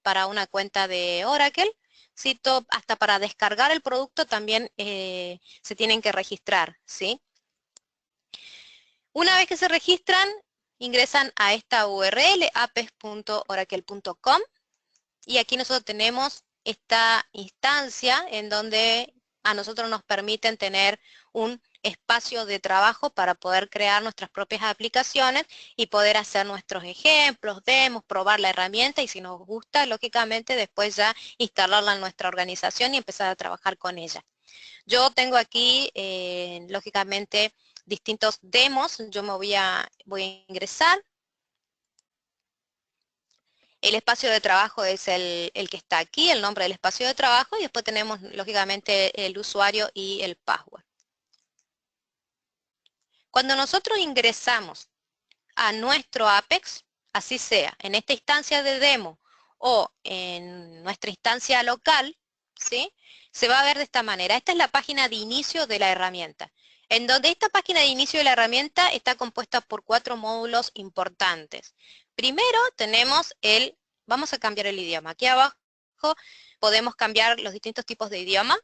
para una cuenta de Oracle. ¿Sí? Hasta para descargar el producto también se tienen que registrar, ¿sí? Una vez que se registran, ingresan a esta URL, apex.oracle.com, y aquí nosotros tenemos esta instancia en donde a nosotros nos permiten tener un espacio de trabajo para poder crear nuestras propias aplicaciones y poder hacer nuestros ejemplos, demos, probar la herramienta y si nos gusta, lógicamente después ya instalarla en nuestra organización y empezar a trabajar con ella. Yo tengo aquí, lógicamente, distintos demos. Yo me voy a ingresar. El espacio de trabajo es el que está aquí, el nombre del espacio de trabajo, y después tenemos, lógicamente, el usuario y el password. Cuando nosotros ingresamos a nuestro Apex, así sea, en esta instancia de demo o en nuestra instancia local, ¿sí? Se va a ver de esta manera. Esta es la página de inicio de la herramienta, en donde esta página de inicio de la herramienta está compuesta por 4 módulos importantes. Primero tenemos vamos a cambiar el idioma. Aquí abajo podemos cambiar los distintos tipos de idioma.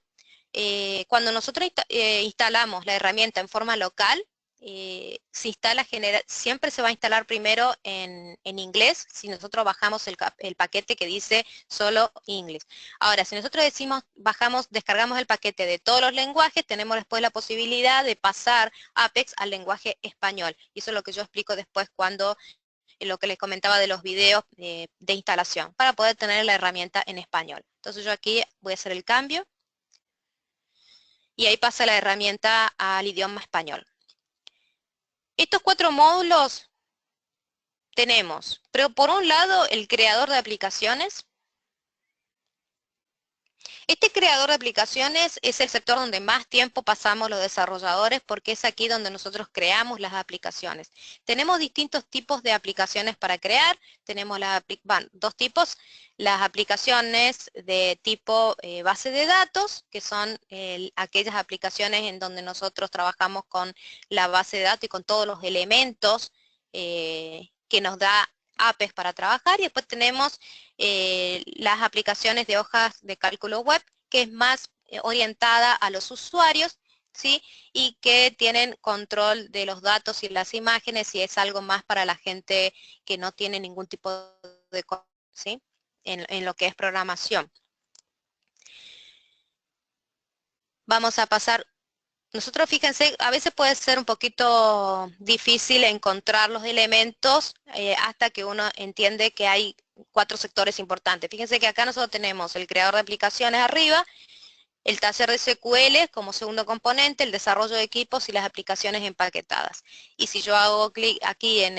Cuando nosotros instalamos la herramienta en forma local, se instala siempre se va a instalar primero en inglés, si nosotros bajamos el paquete que dice solo English. Ahora, si nosotros descargamos el paquete de todos los lenguajes, tenemos después la posibilidad de pasar Apex al lenguaje español. Y eso es lo que yo explico después cuando lo que les comentaba de los videos de instalación, para poder tener la herramienta en español. Entonces yo aquí voy a hacer el cambio y ahí pasa la herramienta al idioma español. Estos 4 módulos tenemos, pero por un lado, el creador de aplicaciones. Este creador de aplicaciones es el sector donde más tiempo pasamos los desarrolladores, porque es aquí donde nosotros creamos las aplicaciones. Tenemos distintos tipos de aplicaciones para crear. Tenemos dos tipos: las aplicaciones de tipo base de datos, que son aquellas aplicaciones en donde nosotros trabajamos con la base de datos y con todos los elementos que nos da Apex para trabajar. Y después tenemos las aplicaciones de hojas de cálculo web, que es más orientada a los usuarios, ¿sí? Y que tienen control de los datos y las imágenes, y es algo más para la gente que no tiene ningún tipo de, ¿sí? En lo que es programación. Vamos a pasar. Nosotros, fíjense, a veces puede ser un poquito difícil encontrar los elementos hasta que uno entiende que hay 4 sectores importantes. Fíjense que acá nosotros tenemos el creador de aplicaciones arriba, el taller de SQL como segundo componente, el desarrollo de equipos y las aplicaciones empaquetadas. Y si yo hago clic aquí en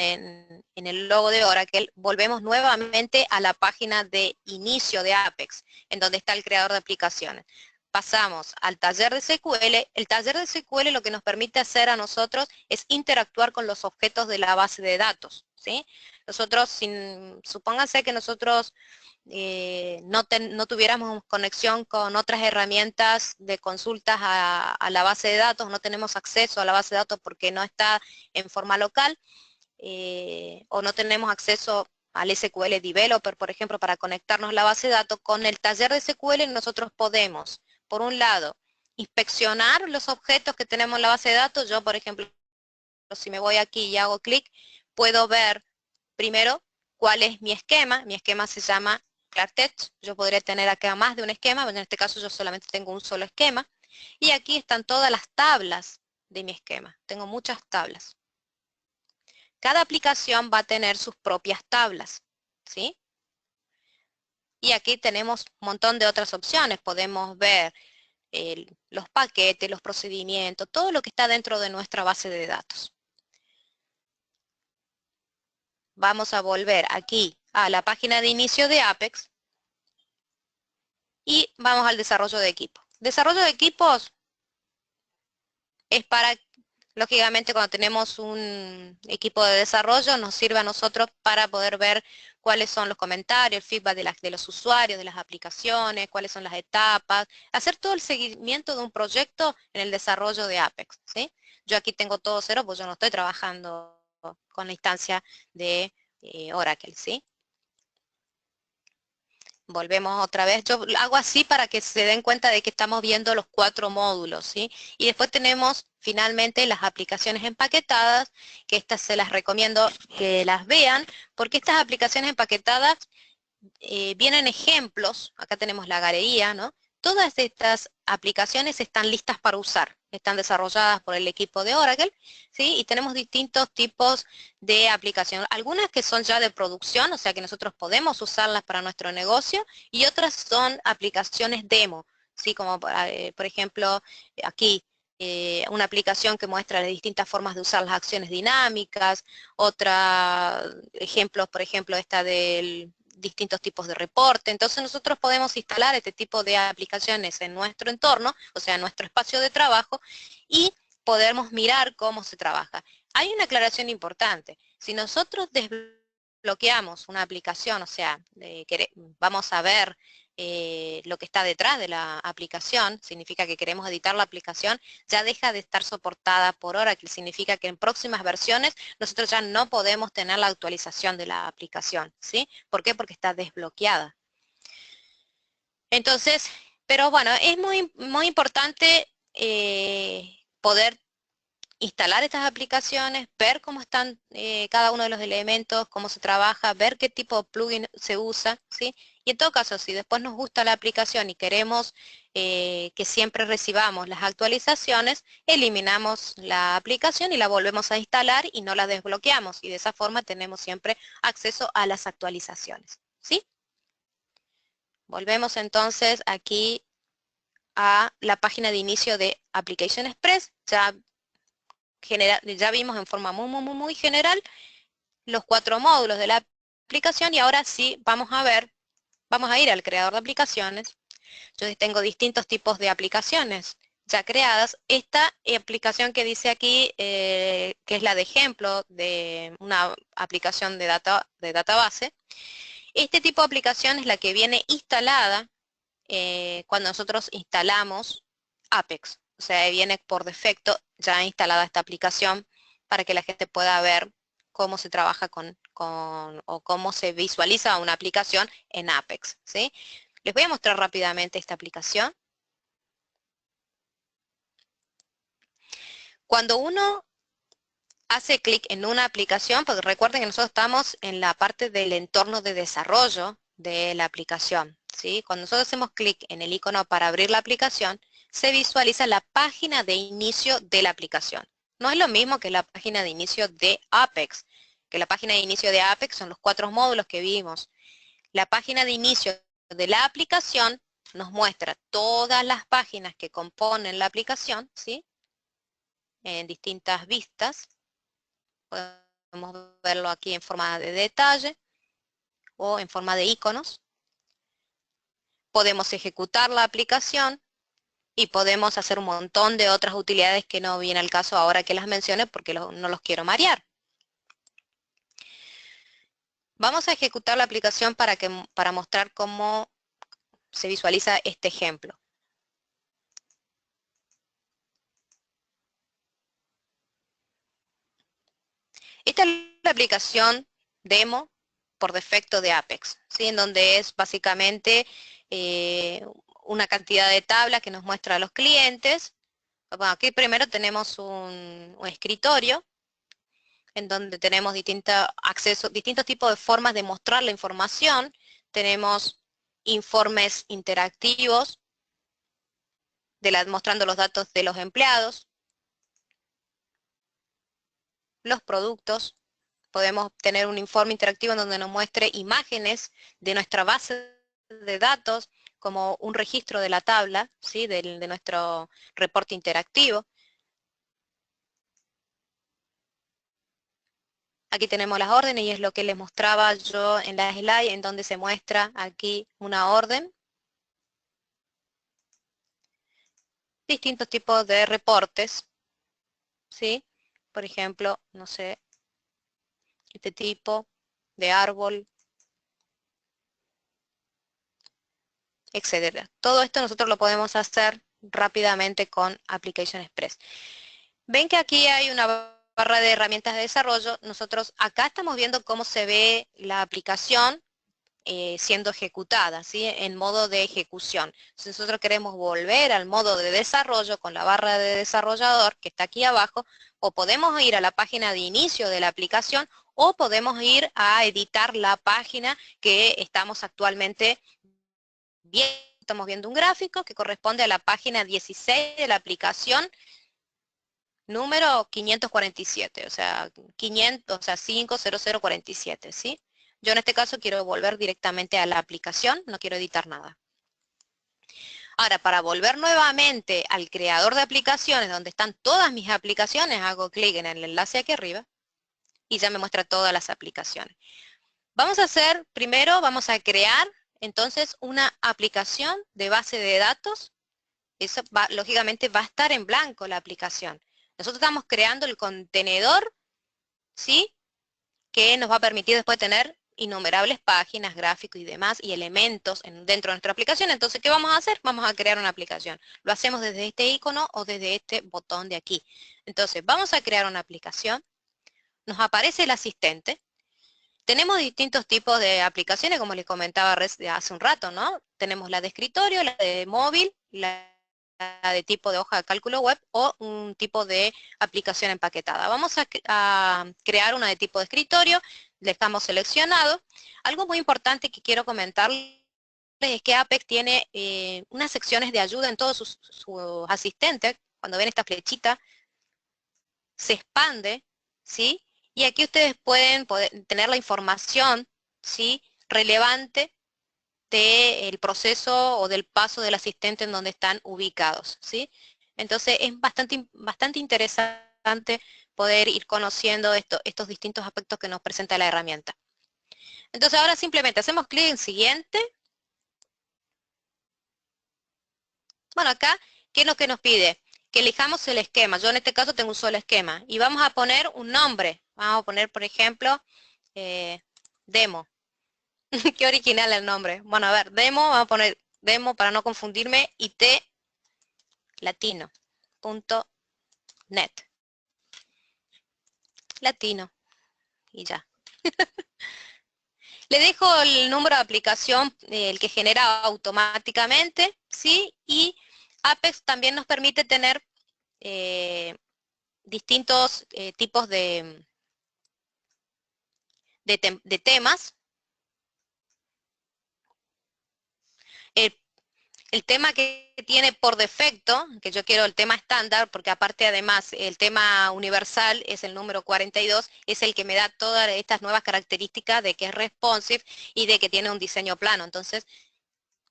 el logo de Oracle, volvemos nuevamente a la página de inicio de Apex, en donde está el creador de aplicaciones. Pasamos al taller de SQL. El taller de SQL lo que nos permite hacer a nosotros es interactuar con los objetos de la base de datos, ¿sí? Nosotros, supónganse que nosotros no tuviéramos conexión con otras herramientas de consultas a la base de datos, no tenemos acceso a la base de datos porque no está en forma local, o no tenemos acceso al SQL Developer, por ejemplo, para conectarnos a la base de datos. Con el taller de SQL nosotros podemos, por un lado, inspeccionar los objetos que tenemos en la base de datos. Yo, por ejemplo, si me voy aquí y hago clic, puedo ver primero cuál es mi esquema. Mi esquema se llama Klartext. Yo podría tener acá más de un esquema, pero en este caso yo solamente tengo un solo esquema. Y aquí están todas las tablas de mi esquema. Tengo muchas tablas. Cada aplicación va a tener sus propias tablas, ¿sí? Y aquí tenemos un montón de otras opciones. Podemos ver los paquetes, los procedimientos, todo lo que está dentro de nuestra base de datos. Vamos a volver aquí a la página de inicio de Apex y vamos al desarrollo de equipos. Desarrollo de equipos es para, lógicamente, cuando tenemos un equipo de desarrollo, nos sirve a nosotros para poder ver cuáles son los comentarios, el feedback de los usuarios, de las aplicaciones, cuáles son las etapas, hacer todo el seguimiento de un proyecto en el desarrollo de Apex, ¿sí? Yo aquí tengo todo cero, pues yo no estoy trabajando con la instancia de Oracle, ¿sí? Volvemos otra vez. Yo hago así para que se den cuenta de que estamos viendo los 4 módulos, ¿sí? Y después tenemos finalmente las aplicaciones empaquetadas, que estas se las recomiendo que las vean, porque estas aplicaciones empaquetadas vienen ejemplos. Acá tenemos la galería, ¿no? Todas estas aplicaciones están listas para usar, están desarrolladas por el equipo de Oracle, ¿sí? Y tenemos distintos tipos de aplicaciones, algunas que son ya de producción, o sea que nosotros podemos usarlas para nuestro negocio, y otras son aplicaciones demo, ¿sí? Como por ejemplo aquí una aplicación que muestra las distintas formas de usar las acciones dinámicas, otra ejemplos, por ejemplo, esta de distintos tipos de reporte. Entonces nosotros podemos instalar este tipo de aplicaciones en nuestro entorno, o sea, en nuestro espacio de trabajo, y podemos mirar cómo se trabaja. Hay una aclaración importante. Si nosotros desbloqueamos una aplicación, o sea, vamos a ver lo que está detrás de la aplicación, significa que queremos editar la aplicación, ya deja de estar soportada por Oracle, significa que en próximas versiones nosotros ya no podemos tener la actualización de la aplicación, ¿sí? ¿Por qué? Porque está desbloqueada. Entonces, pero bueno, es muy importante poder instalar estas aplicaciones, ver cómo están cada uno de los elementos, cómo se trabaja, ver qué tipo de plugin se usa, ¿sí? Y en todo caso, si después nos gusta la aplicación y queremos que siempre recibamos las actualizaciones, eliminamos la aplicación y la volvemos a instalar y no la desbloqueamos. Y de esa forma tenemos siempre acceso a las actualizaciones, ¿sí? Volvemos entonces aquí a la página de inicio de Application Express. Ya vimos en forma muy general los 4 módulos de la aplicación y ahora sí vamos a ir al creador de aplicaciones. Yo tengo distintos tipos de aplicaciones ya creadas. Esta aplicación que dice aquí, que es la de ejemplo de una aplicación de database, este tipo de aplicación es la que viene instalada cuando nosotros instalamos Apex. O sea, viene por defecto ya instalada esta aplicación para que la gente pueda ver cómo se trabaja o cómo se visualiza una aplicación en Apex, ¿sí? Les voy a mostrar rápidamente esta aplicación. Cuando uno hace clic en una aplicación, porque recuerden que nosotros estamos en la parte del entorno de desarrollo de la aplicación, ¿sí? Cuando nosotros hacemos clic en el icono para abrir la aplicación, se visualiza la página de inicio de la aplicación. No es lo mismo que la página de inicio de Apex, que la página de inicio de Apex son los 4 módulos que vimos. La página de inicio de la aplicación nos muestra todas las páginas que componen la aplicación, ¿sí? En distintas vistas. Podemos verlo aquí en forma de detalle o en forma de iconos. Podemos ejecutar la aplicación y podemos hacer un montón de otras utilidades que no viene al caso ahora que las mencione porque no los quiero marear. Vamos a ejecutar la aplicación para mostrar cómo se visualiza este ejemplo. Esta es la aplicación demo por defecto de Apex, ¿sí? En donde es básicamente una cantidad de tablas que nos muestra a los clientes. Bueno, aquí primero tenemos un escritorio en donde tenemos distintos tipos de formas de mostrar la información. Tenemos informes interactivos mostrando los datos de los empleados, los productos. Podemos tener un informe interactivo en donde nos muestre imágenes de nuestra base de datos, como un registro de la tabla, ¿sí? de nuestro reporte interactivo. Aquí tenemos las órdenes y es lo que les mostraba yo en la slide, en donde se muestra aquí una orden. Distintos tipos de reportes, ¿sí? Por ejemplo, no sé, este tipo de árbol, etcétera. Todo esto nosotros lo podemos hacer rápidamente con Application Express. Ven que aquí hay una barra de herramientas de desarrollo. Nosotros acá estamos viendo cómo se ve la aplicación siendo ejecutada, ¿sí? En modo de ejecución. Si nosotros queremos volver al modo de desarrollo con la barra de desarrollador que está aquí abajo, o podemos ir a la página de inicio de la aplicación o podemos ir a editar la página que estamos actualmente viendo. Estamos viendo un gráfico que corresponde a la página 16 de la aplicación número 547, o sea, 50047, ¿sí? Yo en este caso quiero volver directamente a la aplicación, no quiero editar nada. Ahora, para volver nuevamente al creador de aplicaciones, donde están todas mis aplicaciones, hago clic en el enlace aquí arriba y ya me muestra todas las aplicaciones. Vamos a hacer, primero vamos a crear entonces una aplicación de base de datos. Eso lógicamente va a estar en blanco la aplicación. Nosotros estamos creando el contenedor, ¿sí? Que nos va a permitir después tener innumerables páginas, gráficos y demás, y elementos dentro de nuestra aplicación. Entonces, ¿qué vamos a hacer? Vamos a crear una aplicación. Lo hacemos desde este icono o desde este botón de aquí. Entonces, vamos a crear una aplicación. Nos aparece el asistente. Tenemos distintos tipos de aplicaciones, como les comentaba hace un rato, ¿no? Tenemos la de escritorio, la de móvil, la de tipo de hoja de cálculo web o un tipo de aplicación empaquetada. Vamos a crear una de tipo de escritorio, le estamos seleccionado. Algo muy importante que quiero comentarles es que Apex tiene unas secciones de ayuda en todos sus asistentes. Cuando ven esta flechita, se expande, ¿sí? Y aquí ustedes pueden tener la información, ¿sí? Relevante del proceso o del paso del asistente en donde están ubicados, ¿sí? Entonces es bastante interesante poder ir conociendo estos distintos aspectos que nos presenta la herramienta. Entonces ahora simplemente hacemos clic en siguiente. Bueno, acá, ¿qué es lo que nos pide? Que elijamos el esquema. Yo en este caso tengo un solo esquema. Y vamos a poner un nombre. Vamos a poner, por ejemplo, demo. Qué original el nombre. Bueno, a ver, demo, vamos a poner demo para no confundirme, IT latino.net. Latino. Y ya. Le dejo el número de aplicación, el que genera automáticamente, ¿sí? Y Apex también nos permite tener distintos tipos de temas. El, el tema que tiene por defecto, que yo quiero el tema estándar, porque aparte además el tema universal es el número 42, es el que me da todas estas nuevas características de que es responsive y de que tiene un diseño plano. Entonces,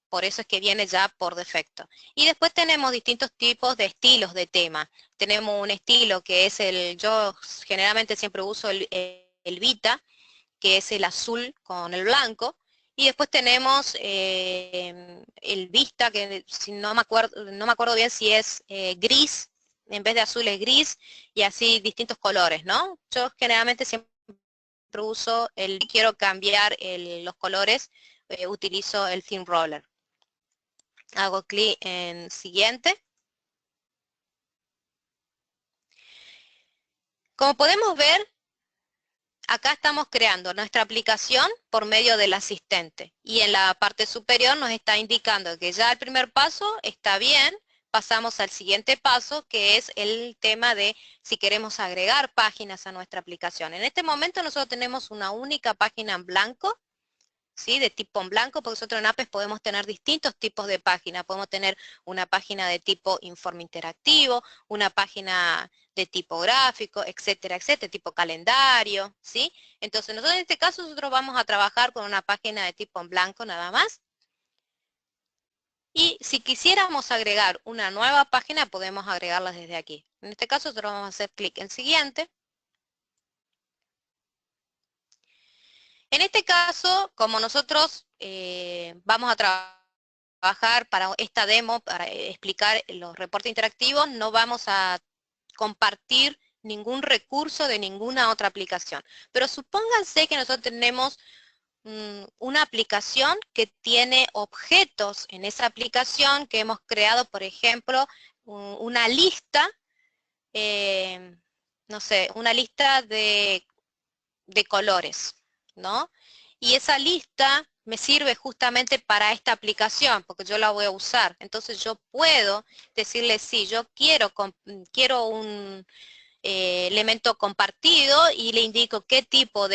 por eso es que viene ya por defecto. Y después tenemos distintos tipos de estilos de tema. Tenemos un estilo que es yo generalmente siempre uso el Vita, que es el azul con el blanco. Y después tenemos el Vista, que si no me acuerdo bien si es gris, en vez de azul es gris, y así distintos colores, ¿no? Yo generalmente siempre uso quiero cambiar los colores, utilizo el Theme Roller. Hago clic en siguiente. Como podemos ver, acá estamos creando nuestra aplicación por medio del asistente. Y en la parte superior nos está indicando que ya el primer paso está bien. Pasamos al siguiente paso, que es el tema de si queremos agregar páginas a nuestra aplicación. En este momento nosotros tenemos una única página en blanco, ¿sí? De tipo en blanco, porque nosotros en Apex podemos tener distintos tipos de páginas. Podemos tener una página de tipo informe interactivo, una página de tipo gráfico, etcétera, etcétera, tipo calendario, ¿sí? Entonces nosotros en este caso nosotros vamos a trabajar con una página de tipo en blanco nada más. Y si quisiéramos agregar una nueva página, podemos agregarla desde aquí. En este caso nosotros vamos a hacer clic en siguiente. En este caso, como nosotros vamos a trabajar para esta demo, para explicar los reportes interactivos, no vamos a compartir ningún recurso de ninguna otra aplicación. Pero supónganse que nosotros tenemos una aplicación que tiene objetos en esa aplicación que hemos creado, por ejemplo, una lista, no sé, una lista de colores, ¿no? Y esa lista me sirve justamente para esta aplicación, porque yo la voy a usar. Entonces yo puedo decirle, sí, yo quiero un elemento compartido y le indico qué tipo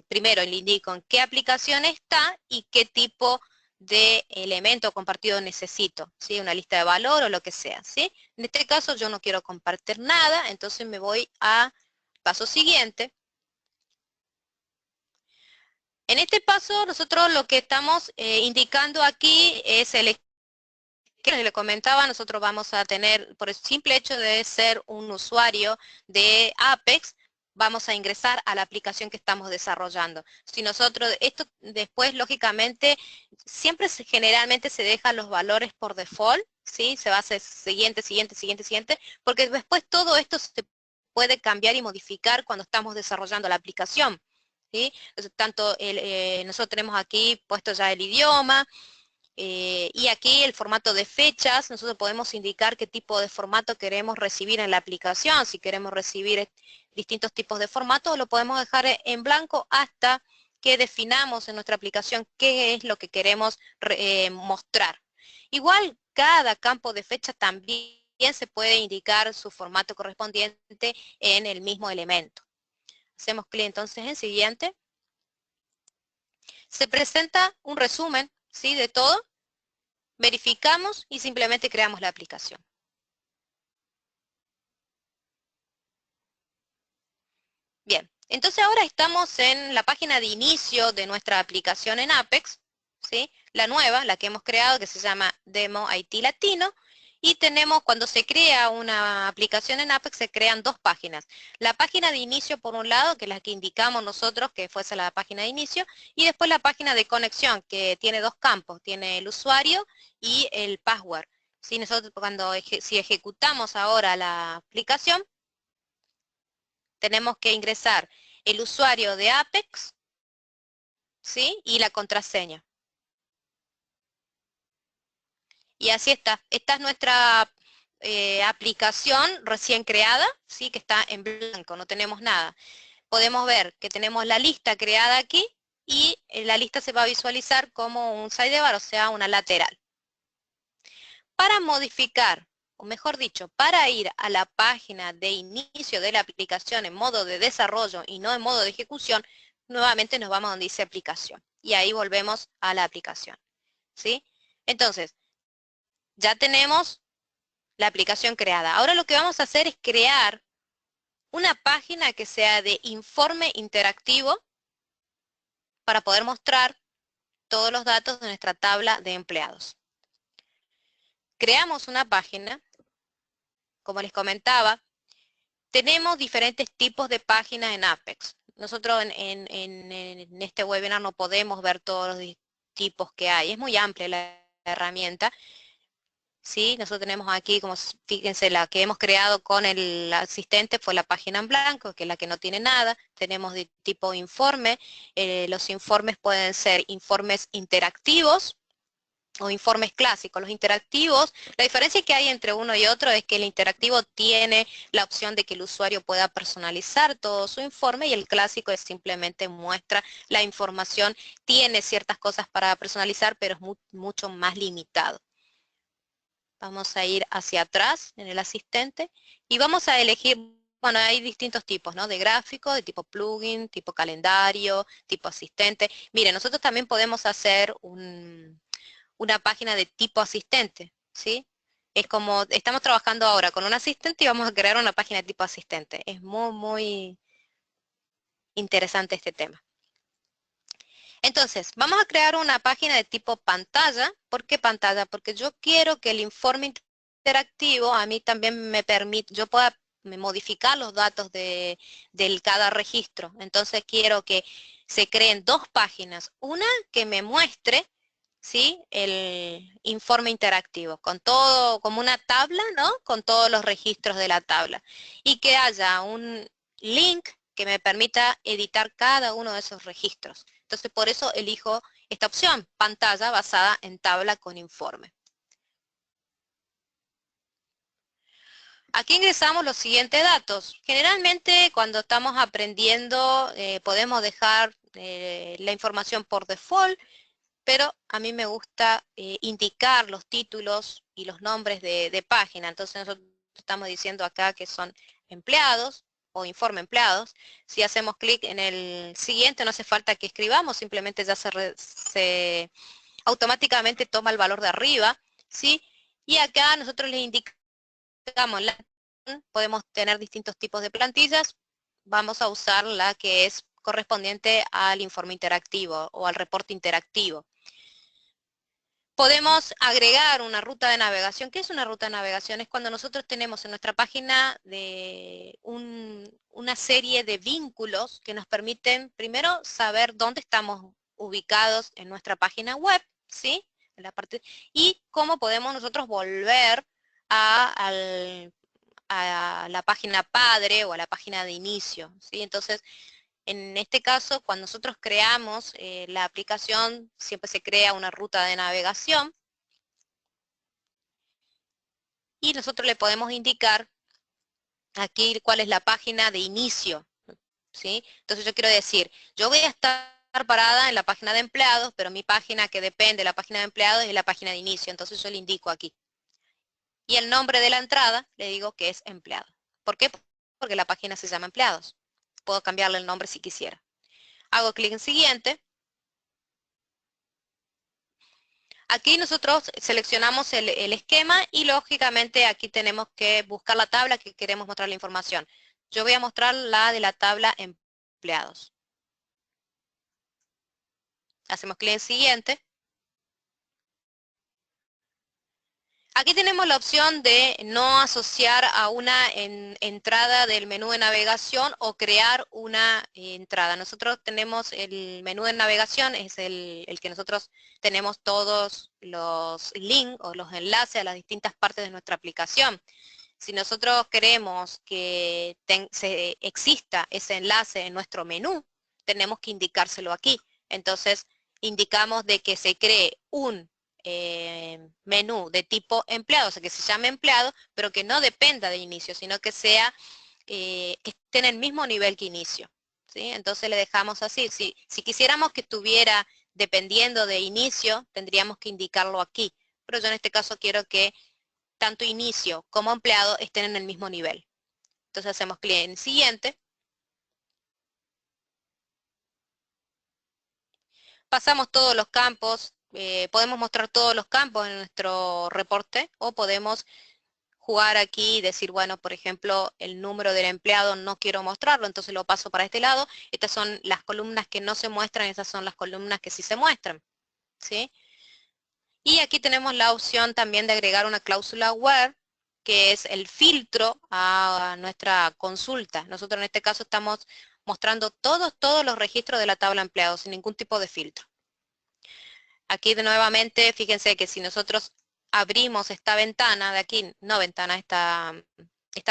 primero le indico en qué aplicación está y qué tipo de elemento compartido necesito, ¿sí? Una lista de valor o lo que sea, ¿sí? En este caso yo no quiero compartir nada, entonces me voy a paso siguiente. En este paso nosotros lo que estamos indicando aquí es el que le comentaba, nosotros vamos a tener, por el simple hecho de ser un usuario de Apex, vamos a ingresar a la aplicación que estamos desarrollando. Si nosotros, esto después, lógicamente, siempre generalmente se dejan los valores por default, ¿sí? Se va a hacer siguiente, siguiente, siguiente, siguiente, porque después todo esto se puede cambiar y modificar cuando estamos desarrollando la aplicación, ¿sí? Entonces, tanto nosotros tenemos aquí puesto ya el idioma, y aquí el formato de fechas, nosotros podemos indicar qué tipo de formato queremos recibir en la aplicación, si queremos recibir distintos tipos de formatos, lo podemos dejar en blanco hasta que definamos en nuestra aplicación qué es lo que queremos mostrar. Igual cada campo de fecha también se puede indicar su formato correspondiente en el mismo elemento. Hacemos clic entonces en siguiente. Se presenta un resumen, ¿sí?, de todo. Verificamos y simplemente creamos la aplicación. Bien, entonces ahora estamos en la página de inicio de nuestra aplicación en Apex, ¿sí? La nueva, la que hemos creado, que se llama Demo IT Latino, y tenemos, cuando se crea una aplicación en Apex, se crean dos páginas. La página de inicio, por un lado, que es la que indicamos nosotros que fuese la página de inicio, y después la página de conexión, que tiene dos campos, tiene el usuario y el password. Si nosotros si ejecutamos ahora la aplicación, tenemos que ingresar el usuario de Apex, ¿sí?, y la contraseña. Y así está. Esta es nuestra aplicación recién creada, ¿sí?, que está en blanco, no tenemos nada. Podemos ver que tenemos la lista creada aquí y la lista se va a visualizar como un sidebar, o sea, una lateral. Para modificar, o mejor dicho, para ir a la página de inicio de la aplicación en modo de desarrollo y no en modo de ejecución, nuevamente nos vamos a donde dice aplicación. Y ahí volvemos a la aplicación, ¿sí? Entonces, ya tenemos la aplicación creada. Ahora lo que vamos a hacer es crear una página que sea de informe interactivo para poder mostrar todos los datos de nuestra tabla de empleados. Creamos una página, como les comentaba, tenemos diferentes tipos de páginas en Apex. Nosotros en este webinar no podemos ver todos los tipos que hay. Es muy amplia la herramienta. ¿Sí? Nosotros tenemos aquí, como fíjense, la que hemos creado con el asistente fue la página en blanco, que es la que no tiene nada. Tenemos de tipo informe. Los informes pueden ser informes interactivos o informes clásicos. Los interactivos, la diferencia que hay entre uno y otro es que el interactivo tiene la opción de que el usuario pueda personalizar todo su informe y el clásico es simplemente muestra la información, tiene ciertas cosas para personalizar, pero es mucho más limitado. Vamos a ir hacia atrás en el asistente y vamos a elegir, bueno, hay distintos tipos, ¿no?, de gráfico, de tipo plugin, tipo calendario, tipo asistente. Miren, nosotros también podemos hacer una página de tipo asistente, ¿sí? Es como, estamos trabajando ahora con un asistente y vamos a crear una página de tipo asistente. Es muy, muy interesante este tema. Entonces, vamos a crear una página de tipo pantalla. ¿Por qué pantalla? Porque yo quiero que el informe interactivo a mí también me permite, yo pueda modificar los datos de cada registro. Entonces quiero que se creen dos páginas. Una que me muestre, ¿sí?, el informe interactivo, con todo, como una tabla, ¿no?, con todos los registros de la tabla. Y que haya un link que me permita editar cada uno de esos registros. Entonces, por eso elijo esta opción, pantalla basada en tabla con informe. Aquí ingresamos los siguientes datos. Generalmente, cuando estamos aprendiendo, podemos dejar la información por default, pero a mí me gusta indicar los títulos y los nombres de página. Entonces, nosotros estamos diciendo acá que son empleados, o informe empleados. Si hacemos clic en el siguiente, no hace falta que escribamos, simplemente ya se automáticamente toma el valor de arriba, ¿sí? Y acá nosotros les indicamos, podemos tener distintos tipos de plantillas, vamos a usar la que es correspondiente al informe interactivo o al reporte interactivo. Podemos agregar una ruta de navegación. ¿Qué es una ruta de navegación? Es cuando nosotros tenemos en nuestra página una serie de vínculos que nos permiten, primero, saber dónde estamos ubicados en nuestra página web, ¿sí? En la parte, y cómo podemos nosotros volver a la página padre o a la página de inicio, ¿sí? Entonces, en este caso, cuando nosotros creamos la aplicación, siempre se crea una ruta de navegación y nosotros le podemos indicar aquí cuál es la página de inicio, ¿sí? Entonces yo quiero decir, yo voy a estar parada en la página de empleados, pero mi página que depende de la página de empleados es la página de inicio, entonces yo le indico aquí. Y el nombre de la entrada le digo que es empleado. ¿Por qué? Porque la página se llama empleados. Puedo cambiarle el nombre si quisiera. Hago clic en siguiente. Aquí nosotros seleccionamos el esquema y lógicamente aquí tenemos que buscar la tabla que queremos mostrar la información. Yo voy a mostrar la de la tabla empleados. Hacemos clic en siguiente. Aquí tenemos la opción de no asociar a una entrada del menú de navegación o crear una entrada. Nosotros tenemos el menú de navegación, es el que nosotros tenemos todos los links o los enlaces a las distintas partes de nuestra aplicación. Si nosotros queremos que exista ese enlace en nuestro menú, tenemos que indicárselo aquí. Entonces, indicamos de que se cree un menú de tipo empleado, o sea, que se llame empleado, pero que no dependa de inicio, sino que sea, que esté en el mismo nivel que inicio, ¿sí? Entonces le dejamos así. Si quisiéramos que estuviera dependiendo de inicio, tendríamos que indicarlo aquí, pero yo en este caso quiero que tanto inicio como empleado estén en el mismo nivel. Entonces hacemos clic en siguiente. Pasamos todos los campos, podemos mostrar todos los campos en nuestro reporte o podemos jugar aquí y decir, bueno, por ejemplo, el número del empleado no quiero mostrarlo, entonces lo paso para este lado. Estas son las columnas que no se muestran, esas son las columnas que sí se muestran, ¿sí? Y aquí tenemos la opción también de agregar una cláusula where, que es el filtro a nuestra consulta. Nosotros en este caso estamos mostrando todos los registros de la tabla empleados sin ningún tipo de filtro. Aquí de nuevamente, fíjense que si nosotros abrimos esta ventana de aquí, no ventana, esta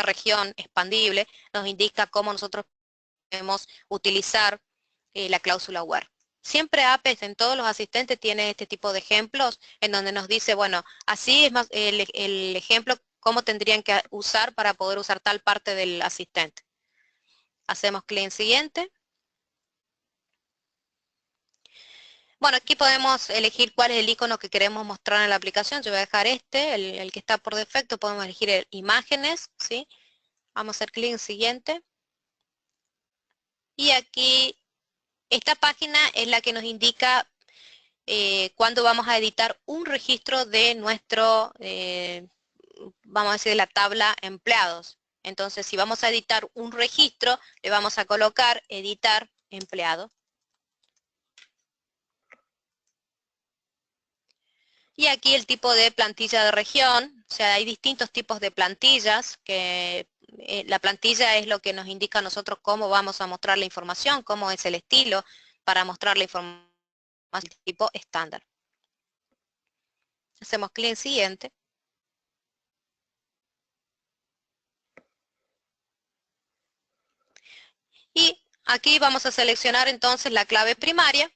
región expandible, nos indica cómo nosotros podemos utilizar la cláusula where. Siempre Apex en todos los asistentes tiene este tipo de ejemplos en donde nos dice, bueno, así es más el ejemplo, cómo tendrían que usar para poder usar tal parte del asistente. Hacemos clic en siguiente. Bueno, aquí podemos elegir cuál es el icono que queremos mostrar en la aplicación. Yo voy a dejar este, el que está por defecto. Podemos elegir imágenes, ¿sí? Vamos a hacer clic en siguiente. Y aquí, esta página es la que nos indica cuándo vamos a editar un registro de nuestro, vamos a decir, de la tabla empleados. Entonces, si vamos a editar un registro, le vamos a colocar editar empleado. Y aquí el tipo de plantilla de región, o sea, hay distintos tipos de plantillas, que la plantilla es lo que nos indica a nosotros cómo vamos a mostrar la información, cómo es el estilo para mostrar la información tipo estándar. Hacemos clic en siguiente. Y aquí vamos a seleccionar entonces la clave primaria.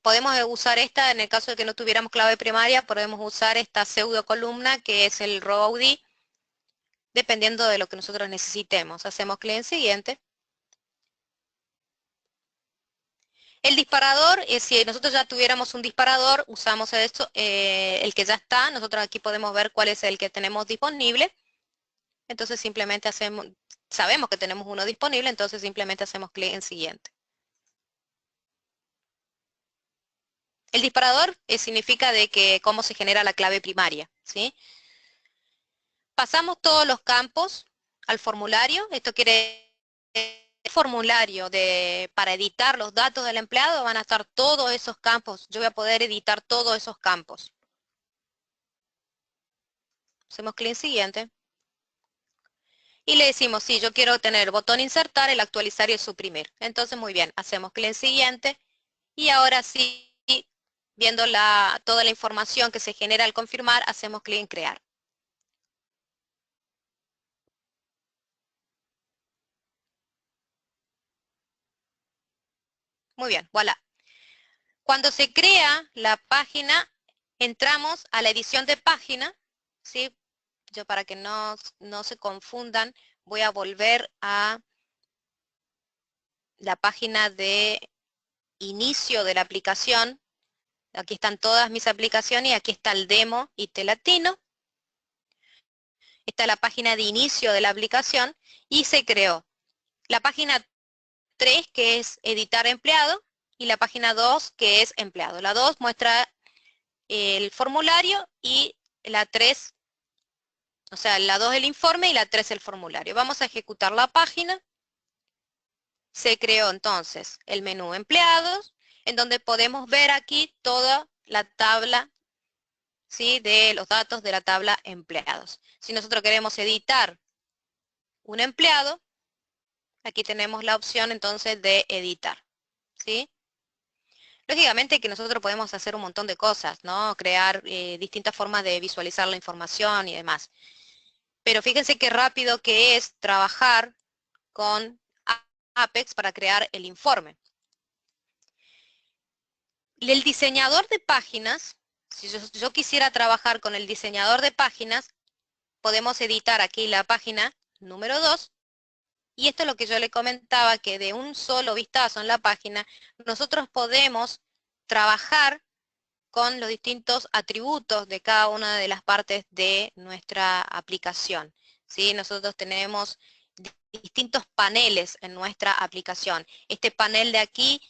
Podemos usar esta, en el caso de que no tuviéramos clave primaria, podemos usar esta pseudo columna que es el row ID, dependiendo de lo que nosotros necesitemos. Hacemos clic en siguiente. El disparador, si nosotros ya tuviéramos un disparador, usamos esto, el que ya está, nosotros aquí podemos ver cuál es el que tenemos disponible. Entonces simplemente sabemos que tenemos uno disponible, entonces simplemente hacemos clic en siguiente. El disparador significa de que cómo se genera la clave primaria, ¿sí? Pasamos todos los campos al formulario. Esto quiere formulario para editar los datos del empleado van a estar todos esos campos. Yo voy a poder editar todos esos campos. Hacemos clic en siguiente. Y le decimos, sí, yo quiero tener el botón insertar, el actualizar y el suprimir. Entonces, muy bien, hacemos clic en siguiente. Y ahora sí, viendo toda la información que se genera al confirmar, hacemos clic en crear. Muy bien, voilà. Cuando se crea la página, entramos a la edición de página, ¿sí? Yo para que no se confundan, voy a volver a la página de inicio de la aplicación. Aquí están todas mis aplicaciones y aquí está el demo IT Latino. Esta es la página de inicio de la aplicación y se creó la página 3, que es editar empleado, y la página 2, que es empleado. La 2 muestra el formulario y la 3, o sea, la 2 el informe y la 3 el formulario. Vamos a ejecutar la página. Se creó entonces el menú empleados, en donde podemos ver aquí toda la tabla, ¿sí?, de los datos de la tabla empleados. Si nosotros queremos editar un empleado, aquí tenemos la opción entonces de editar, ¿sí? Lógicamente que nosotros podemos hacer un montón de cosas, ¿no? Crear distintas formas de visualizar la información y demás. Pero fíjense qué rápido que es trabajar con Apex para crear el informe. El diseñador de páginas, si yo quisiera trabajar con el diseñador de páginas, podemos editar aquí la página número 2, y esto es lo que yo le comentaba, que de un solo vistazo en la página, nosotros podemos trabajar con los distintos atributos de cada una de las partes de nuestra aplicación, ¿sí? Nosotros tenemos distintos paneles en nuestra aplicación. Este panel de aquí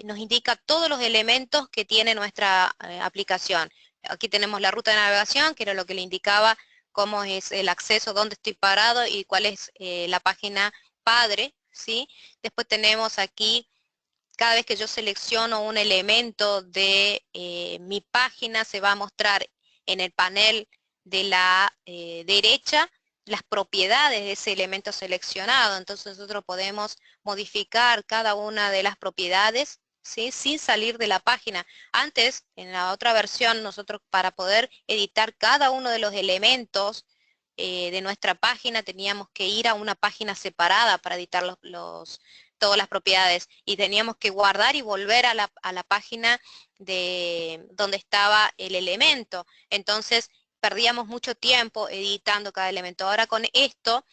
nos indica todos los elementos que tiene nuestra aplicación. Aquí tenemos la ruta de navegación, que era lo que le indicaba cómo es el acceso, dónde estoy parado y cuál es la página padre, ¿sí? Después tenemos aquí, cada vez que yo selecciono un elemento de mi página, se va a mostrar en el panel de la derecha las propiedades de ese elemento seleccionado. Entonces nosotros podemos modificar cada una de las propiedades, ¿sí?, sin salir de la página. Antes, en la otra versión, nosotros para poder editar cada uno de los elementos de nuestra página teníamos que ir a una página separada para editar todas las propiedades, y teníamos que guardar y volver a la página de donde estaba el elemento. Entonces perdíamos mucho tiempo editando cada elemento. Ahora con esto,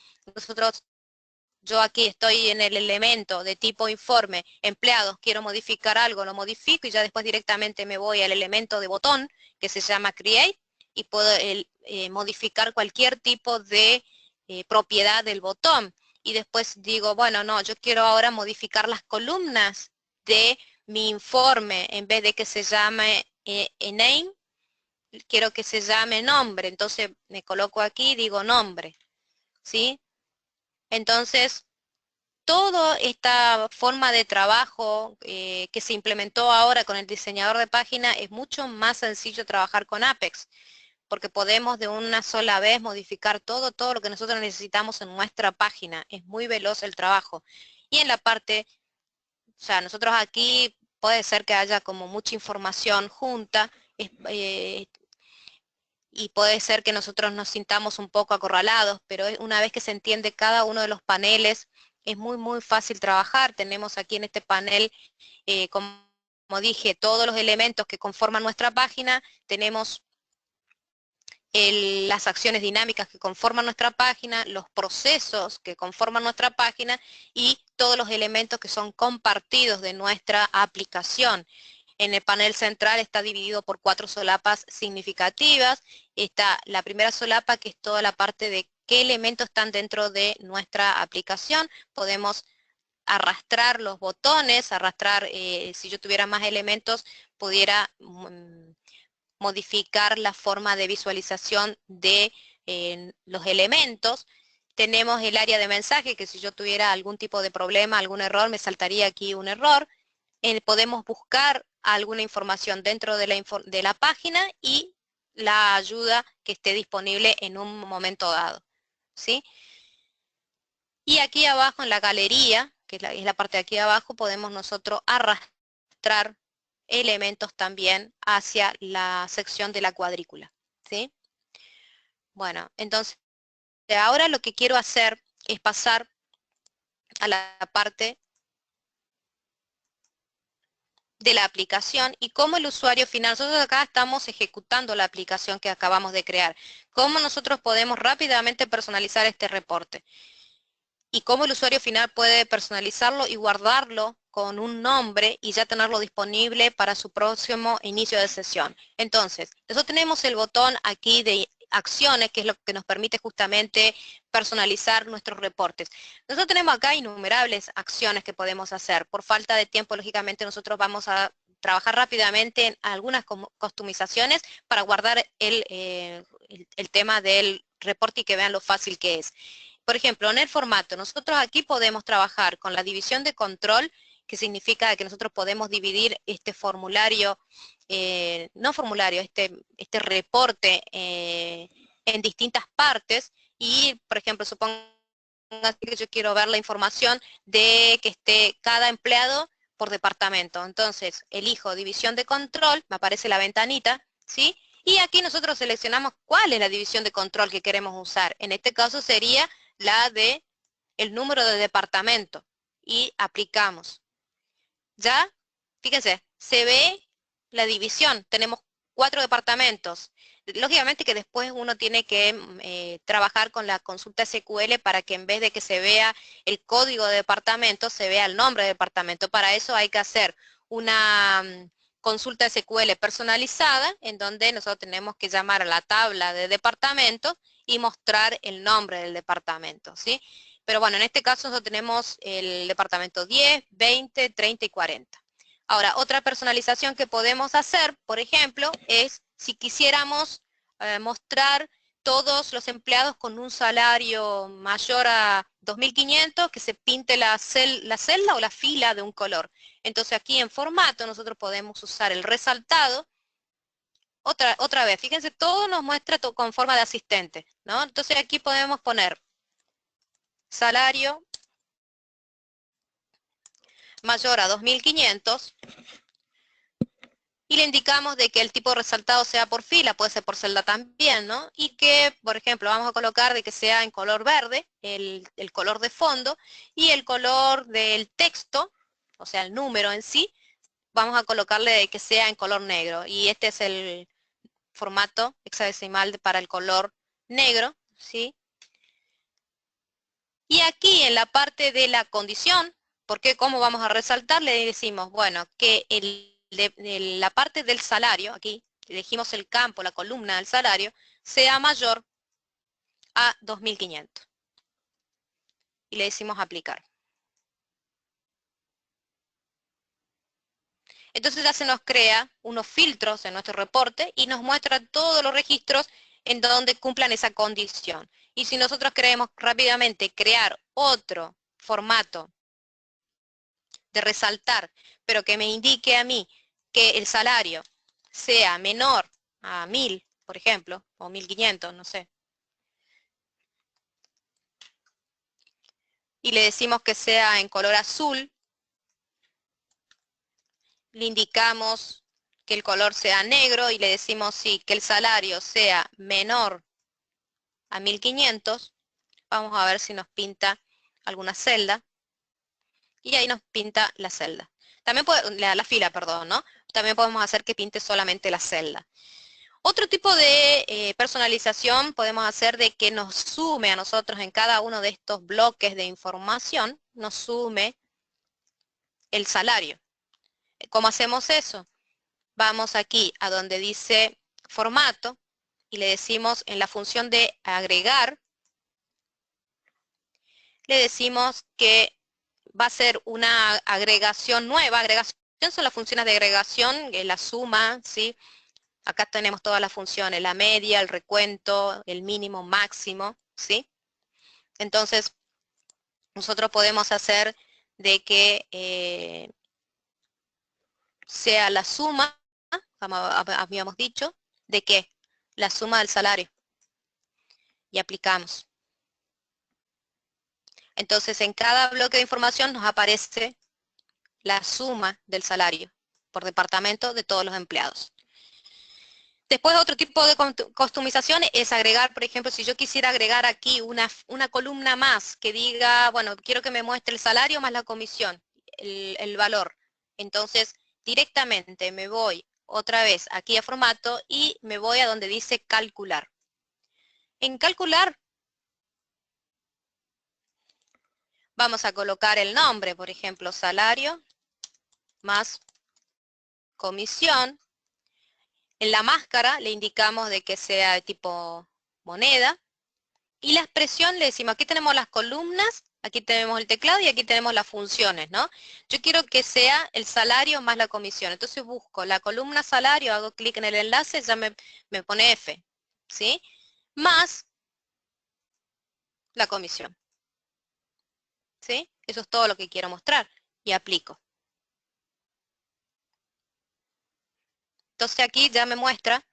yo aquí estoy en el elemento de tipo informe, empleados, quiero modificar algo, lo modifico y ya después directamente me voy al elemento de botón que se llama Create y puedo modificar cualquier tipo de propiedad del botón. Y después digo, bueno, no, yo quiero ahora modificar las columnas de mi informe, en vez de que se llame name, quiero que se llame nombre. Entonces me coloco aquí y digo nombre, ¿sí? Entonces, toda esta forma de trabajo que se implementó ahora con el diseñador de página, es mucho más sencillo trabajar con Apex, porque podemos de una sola vez modificar todo lo que nosotros necesitamos en nuestra página. Es muy veloz el trabajo. Y en la parte, o sea, nosotros aquí puede ser que haya como mucha información junta, y puede ser que nosotros nos sintamos un poco acorralados, pero una vez que se entiende cada uno de los paneles, es muy fácil trabajar. Tenemos aquí en este panel, como dije, todos los elementos que conforman nuestra página. Tenemos las acciones dinámicas que conforman nuestra página, los procesos que conforman nuestra página y todos los elementos que son compartidos de nuestra aplicación. En el panel central está dividido por 4 solapas significativas. Está la primera solapa, que es toda la parte de qué elementos están dentro de nuestra aplicación. Podemos arrastrar los botones, si yo tuviera más elementos, pudiera modificar la forma de visualización de los elementos. Tenemos el área de mensaje, que si yo tuviera algún tipo de problema, algún error, me saltaría aquí un error. Podemos buscar alguna información dentro de la página y la ayuda que esté disponible en un momento dado, ¿sí? Y aquí abajo en la galería, que es la parte de aquí abajo, podemos nosotros arrastrar elementos también hacia la sección de la cuadrícula, ¿sí? Bueno, entonces ahora lo que quiero hacer es pasar a la parte de la aplicación y cómo el usuario final, nosotros acá estamos ejecutando la aplicación que acabamos de crear, cómo nosotros podemos rápidamente personalizar este reporte y cómo el usuario final puede personalizarlo y guardarlo con un nombre y ya tenerlo disponible para su próximo inicio de sesión. Entonces, nosotros tenemos el botón aquí de acciones, que es lo que nos permite justamente personalizar nuestros reportes. Nosotros tenemos acá innumerables acciones que podemos hacer. Por falta de tiempo, lógicamente, nosotros vamos a trabajar rápidamente en algunas customizaciones para guardar el tema del reporte y que vean lo fácil que es. Por ejemplo, en el formato, nosotros aquí podemos trabajar con la división de control, que significa que nosotros podemos dividir este formulario, no formulario, este reporte en distintas partes y, por ejemplo, supongo que yo quiero ver la información de que esté cada empleado por departamento. Entonces, elijo división de control, me aparece la ventanita, ¿sí? Y aquí nosotros seleccionamos cuál es la división de control que queremos usar. En este caso sería la de el número de departamento y aplicamos. Ya, fíjense, se ve la división, tenemos 4 departamentos. Lógicamente que después uno tiene que trabajar con la consulta SQL para que en vez de que se vea el código de departamento, se vea el nombre de departamento. Para eso hay que hacer una consulta SQL personalizada, en donde nosotros tenemos que llamar a la tabla de departamentos y mostrar el nombre del departamento, ¿sí? Pero bueno, en este caso nosotros tenemos el departamento 10, 20, 30 y 40. Ahora, otra personalización que podemos hacer, por ejemplo, es si quisiéramos mostrar todos los empleados con un salario mayor a 2.500, que se pinte la celda o la fila de un color. Entonces aquí en formato nosotros podemos usar el resaltado. Otra vez, fíjense, todo nos muestra con forma de asistente, ¿no? Entonces aquí podemos poner salario mayor a 2.500 y le indicamos de que el tipo de resaltado sea por fila, puede ser por celda también, ¿no? Y que, por ejemplo, vamos a colocar de que sea en color verde, el color de fondo, y el color del texto, o sea, el número en sí, vamos a colocarle de que sea en color negro. Y este es el formato hexadecimal para el color negro, ¿sí? Y aquí en la parte de la condición, porque cómo vamos a resaltar, le decimos, bueno, que la parte del salario, aquí elegimos el campo, la columna del salario, sea mayor a 2.500. Y le decimos aplicar. Entonces ya se nos crea unos filtros en nuestro reporte y nos muestra todos los registros en donde cumplan esa condición. Y si nosotros queremos rápidamente crear otro formato de resaltar, pero que me indique a mí que el salario sea menor a 1.000, por ejemplo, o 1.500, no sé. Y le decimos que sea en color azul, le indicamos que el color sea negro y le decimos sí, que el salario sea menor a 1.500. Vamos a ver si nos pinta alguna celda. Y ahí nos pinta la celda. También la fila, perdón, ¿no? También podemos hacer que pinte solamente la celda. Otro tipo de personalización podemos hacer de que nos sume a nosotros en cada uno de estos bloques de información, nos sume el salario. ¿Cómo hacemos eso? Vamos aquí a donde dice formato y le decimos en la función de agregar, le decimos que va a ser una agregación nueva. Agregación son las funciones de agregación, la suma, ¿sí? Acá tenemos todas las funciones, la media, el recuento, el mínimo, máximo, ¿sí? Entonces, nosotros podemos hacer de que sea la suma, como habíamos dicho, ¿de qué? La suma del salario. Y aplicamos. Entonces, en cada bloque de información nos aparece la suma del salario por departamento de todos los empleados. Después, otro tipo de customización es agregar, por ejemplo, si yo quisiera agregar aquí una columna más que diga, bueno, quiero que me muestre el salario más la comisión, el valor. Entonces, directamente me voy otra vez aquí a formato y me voy a donde dice calcular. En calcular vamos a colocar el nombre, por ejemplo, salario más comisión. En la máscara le indicamos de que sea de tipo moneda. Y la expresión le decimos, aquí tenemos las columnas, aquí tenemos el teclado y aquí tenemos las funciones, ¿no? Yo quiero que sea el salario más la comisión. Entonces busco la columna salario, hago clic en el enlace, ya me pone F, ¿sí? Más la comisión, ¿sí? Eso es todo lo que quiero mostrar. Y aplico. Entonces aquí ya me muestra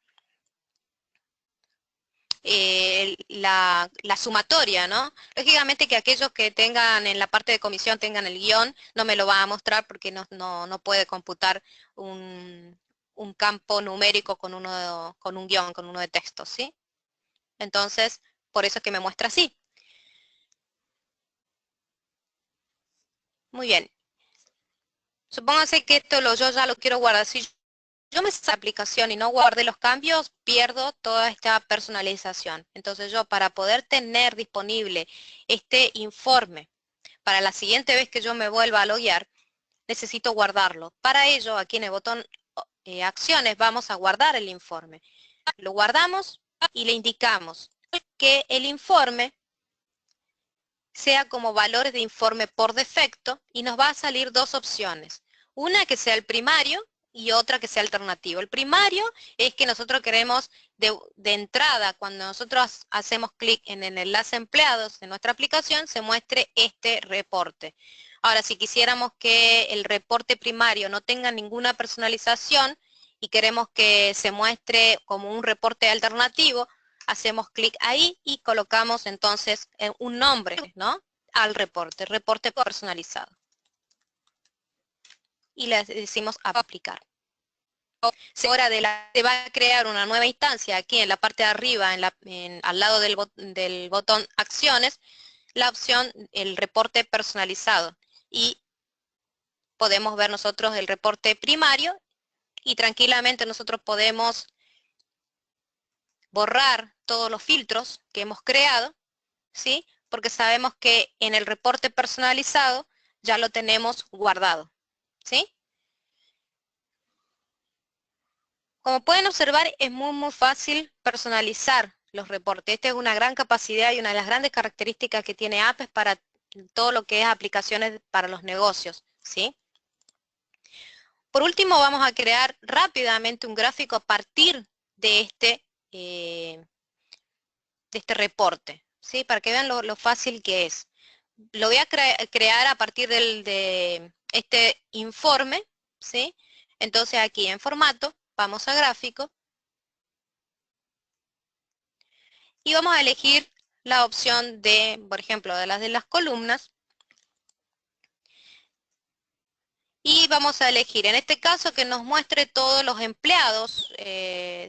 la sumatoria, ¿no? Lógicamente que aquellos que tengan en la parte de comisión tengan el guión, no me lo va a mostrar porque no puede computar un campo numérico con con un guión, con uno de texto, ¿sí? Entonces, por eso es que me muestra así. Muy bien. Supóngase que yo ya lo quiero guardar. Si yo me salgo de la aplicación y no guardé los cambios, pierdo toda esta personalización. Entonces yo, para poder tener disponible este informe para la siguiente vez que yo me vuelva a loguear, necesito guardarlo. Para ello, aquí en el botón acciones, vamos a guardar el informe. Lo guardamos y le indicamos que el informe sea como valores de informe por defecto y nos va a salir dos opciones. Una que sea el primario y otra que sea alternativo. El primario es que nosotros queremos de entrada, cuando nosotros hacemos clic en el enlace empleados de nuestra aplicación, se muestre este reporte. Ahora, si quisiéramos que el reporte primario no tenga ninguna personalización y queremos que se muestre como un reporte alternativo, hacemos clic ahí y colocamos entonces un nombre, ¿no? Al reporte personalizado. Y le decimos aplicar. Ahora se va a crear una nueva instancia aquí en la parte de arriba, al lado del botón acciones, la opción el reporte personalizado. Y podemos ver nosotros el reporte primario y tranquilamente nosotros podemos borrar todos los filtros que hemos creado, ¿sí? Porque sabemos que en el reporte personalizado ya lo tenemos guardado, ¿sí? Como pueden observar, es muy fácil personalizar los reportes. Esta es una gran capacidad y una de las grandes características que tiene Apps para todo lo que es aplicaciones para los negocios, ¿sí? Por último, vamos a crear rápidamente un gráfico a partir de este reporte, ¿sí? Para que vean lo fácil que es. Lo voy a crear a partir de este informe, ¿sí? Entonces aquí en formato, vamos a gráfico, y vamos a elegir la opción de, por ejemplo, de las columnas, y vamos a elegir, en este caso, que nos muestre todos los empleados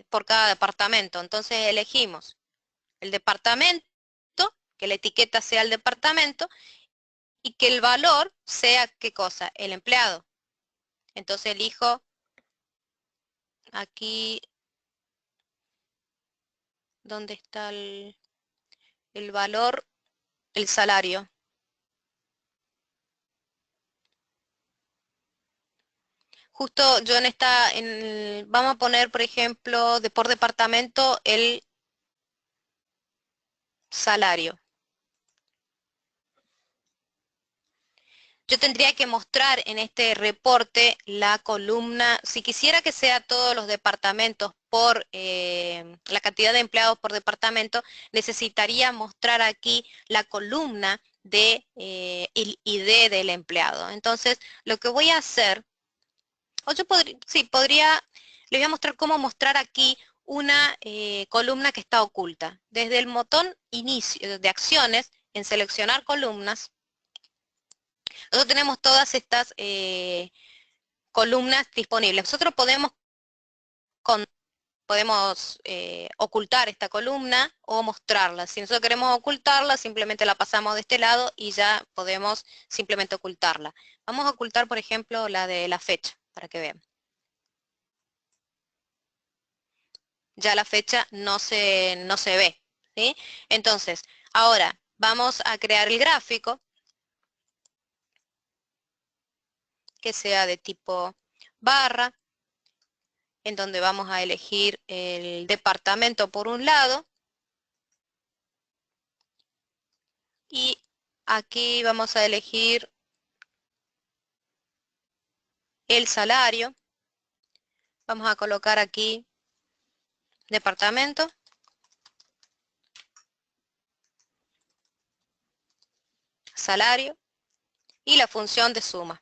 por cada departamento. Entonces elegimos el departamento, que la etiqueta sea el departamento, y que el valor sea, ¿qué cosa? El empleado. Entonces elijo aquí, ¿dónde está el valor? El salario. Justo yo vamos a poner, por ejemplo, por departamento el salario. yo tendría que mostrar en este reporte la columna, si quisiera que sea todos los departamentos por la cantidad de empleados por departamento, necesitaría mostrar aquí la columna de el ID del empleado. Entonces, lo que voy a hacer, o yo podría, sí, podría, les voy a mostrar cómo mostrar aquí una columna que está oculta. Desde el botón inicio de acciones, en seleccionar columnas, nosotros tenemos todas estas columnas disponibles. Nosotros podemos ocultar esta columna o mostrarla. Si nosotros queremos ocultarla, simplemente la pasamos de este lado y ya podemos simplemente ocultarla. Vamos a ocultar, por ejemplo, la de la fecha, para que vean. Ya la fecha no se ve, ¿sí? Entonces, ahora vamos a crear el gráfico, que sea de tipo barra, en donde vamos a elegir el departamento por un lado, y aquí vamos a elegir el salario. Vamos a colocar aquí departamento, salario y la función de suma.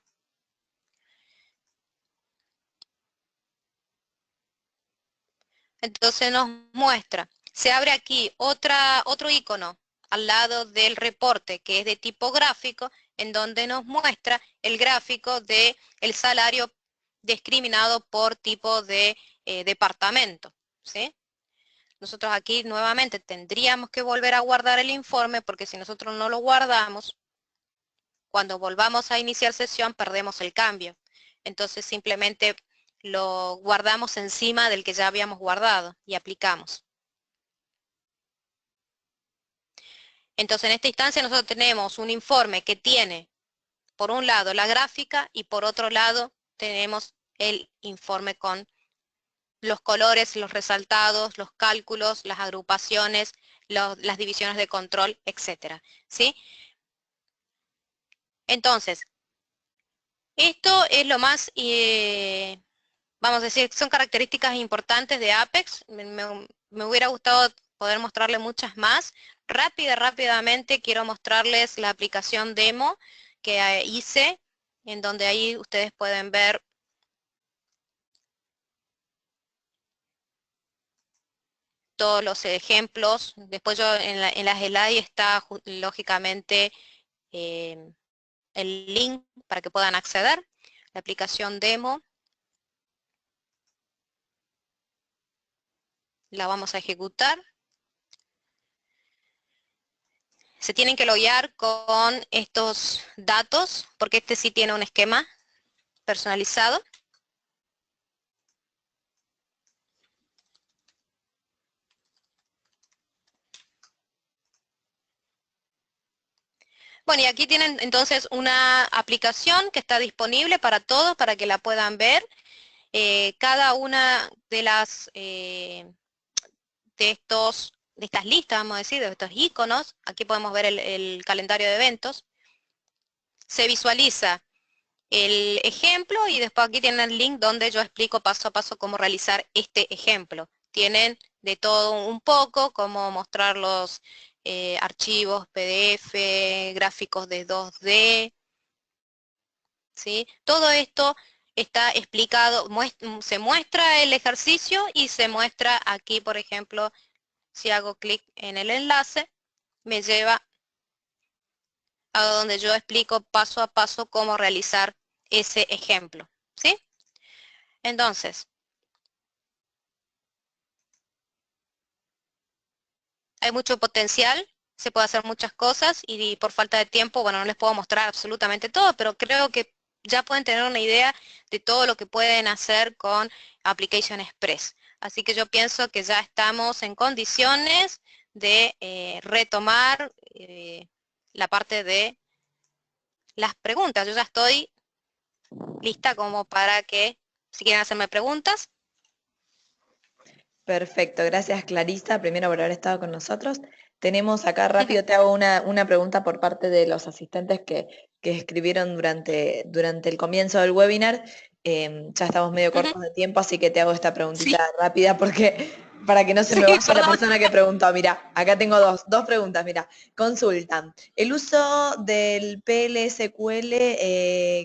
Entonces nos muestra, se abre aquí otro icono al lado del reporte que es de tipo gráfico, en donde nos muestra el gráfico de el salario discriminado por tipo de departamento, ¿sí? Nosotros aquí nuevamente tendríamos que volver a guardar el informe, porque si nosotros no lo guardamos, cuando volvamos a iniciar sesión perdemos el cambio. Entonces simplemente lo guardamos encima del que ya habíamos guardado y aplicamos. Entonces en esta instancia nosotros tenemos un informe que tiene por un lado la gráfica y por otro lado tenemos el informe con los colores, los resaltados, los cálculos, las agrupaciones, las divisiones de control, etcétera, ¿sí? Entonces, esto es lo más, vamos a decir, son características importantes de Apex. Me hubiera gustado poder mostrarle muchas más. Rápidamente quiero mostrarles la aplicación demo que hice, en donde ahí ustedes pueden ver todos los ejemplos. Después yo en las slides está lógicamente el link para que puedan acceder. La aplicación demo la vamos a ejecutar. Se tienen que loguear con estos datos, porque este sí tiene un esquema personalizado. Bueno, y aquí tienen entonces una aplicación que está disponible para todos, para que la puedan ver. Cada una de las de estas listas, vamos a decir, de estos iconos, aquí podemos ver el calendario de eventos, se visualiza el ejemplo y después aquí tienen el link donde yo explico paso a paso cómo realizar este ejemplo. Tienen de todo un poco, cómo mostrar los archivos PDF, gráficos de 2D, ¿sí? Todo esto está explicado, se muestra el ejercicio y se muestra aquí, por ejemplo, si hago clic en el enlace, me lleva a donde yo explico paso a paso cómo realizar ese ejemplo, ¿sí? Entonces, hay mucho potencial, se puede hacer muchas cosas y por falta de tiempo, bueno, no les puedo mostrar absolutamente todo, pero creo que ya pueden tener una idea de todo lo que pueden hacer con Application Express. Así que yo pienso que ya estamos en condiciones de retomar la parte de las preguntas. Yo ya estoy lista como para que, si quieren hacerme preguntas. Perfecto, gracias Clarisa, primero por haber estado con nosotros. Tenemos acá rápido, te hago una pregunta por parte de los asistentes que que escribieron durante el comienzo del webinar. Ya estamos medio Ujú. cortos de tiempo, así que te hago esta preguntita Sí, rápida porque para que no se sí, me vaya la perdón. persona que preguntó. Mira, acá tengo dos preguntas, mira. Consultan. ¿El uso del PLSQL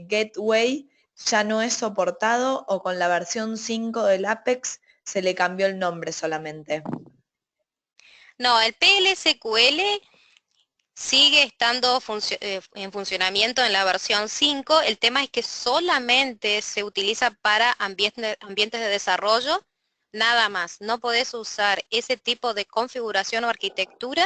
Gateway ya no es soportado o con la versión 5 del Apex se le cambió el nombre solamente? No, el PLSQL sigue estando en funcionamiento en la versión 5. El tema es que solamente se utiliza para ambientes de desarrollo, nada más. No podés usar ese tipo de configuración o arquitectura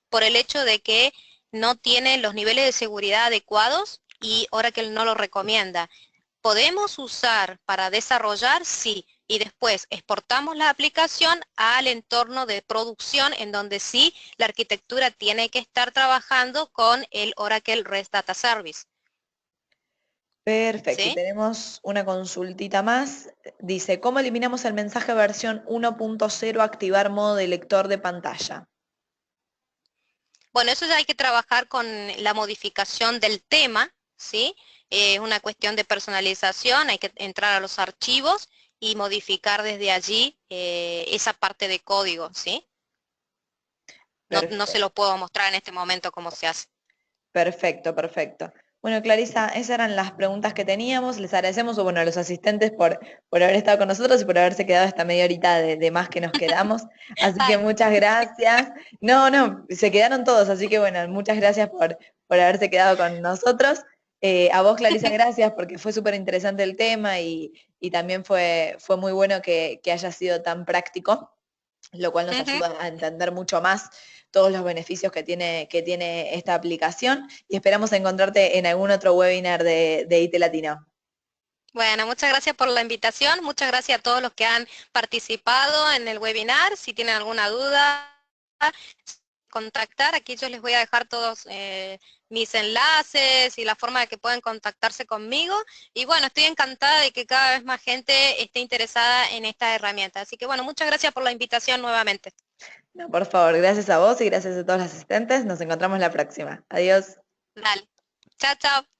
por el hecho de que no tiene los niveles de seguridad adecuados y Oracle no lo recomienda. ¿Podemos usar para desarrollar? Sí. Y después exportamos la aplicación al entorno de producción en donde sí la arquitectura tiene que estar trabajando con el Oracle REST Data Service. Perfecto, y ¿Sí? tenemos una consultita más. Dice, ¿cómo eliminamos el mensaje versión 1.0 activar modo de lector de pantalla? Bueno, eso ya hay que trabajar con la modificación del tema, ¿sí? Es una cuestión de personalización, hay que entrar a los archivos y modificar desde allí esa parte de código, ¿sí? No, no se Perfecto, lo puedo mostrar en este momento cómo se hace. perfecto, perfecto. Bueno, Clarisa, esas eran las preguntas que teníamos. Les agradecemos, bueno, a los asistentes por haber estado con nosotros y por haberse quedado esta media horita de más que nos quedamos. Así que Ay, muchas gracias. No, no, se quedaron todos, así que bueno, muchas gracias por haberse quedado con nosotros. A vos, Clarisa, gracias porque fue súper interesante el tema y también fue muy bueno que haya sido tan práctico, lo cual nos ujú. ayuda a entender mucho más todos los beneficios que tiene esta aplicación y esperamos encontrarte en algún otro webinar de IT Latino. Bueno, muchas gracias por la invitación, muchas gracias a todos los que han participado en el webinar. Si tienen alguna duda, contactar, aquí yo les voy a dejar todos mis enlaces y la forma de que pueden contactarse conmigo. Y bueno, estoy encantada de que cada vez más gente esté interesada en esta herramienta. Así que bueno, muchas gracias por la invitación nuevamente. No, por favor, gracias a vos y gracias a todos los asistentes. Nos encontramos la próxima. Adiós. Dale. Chao, chao.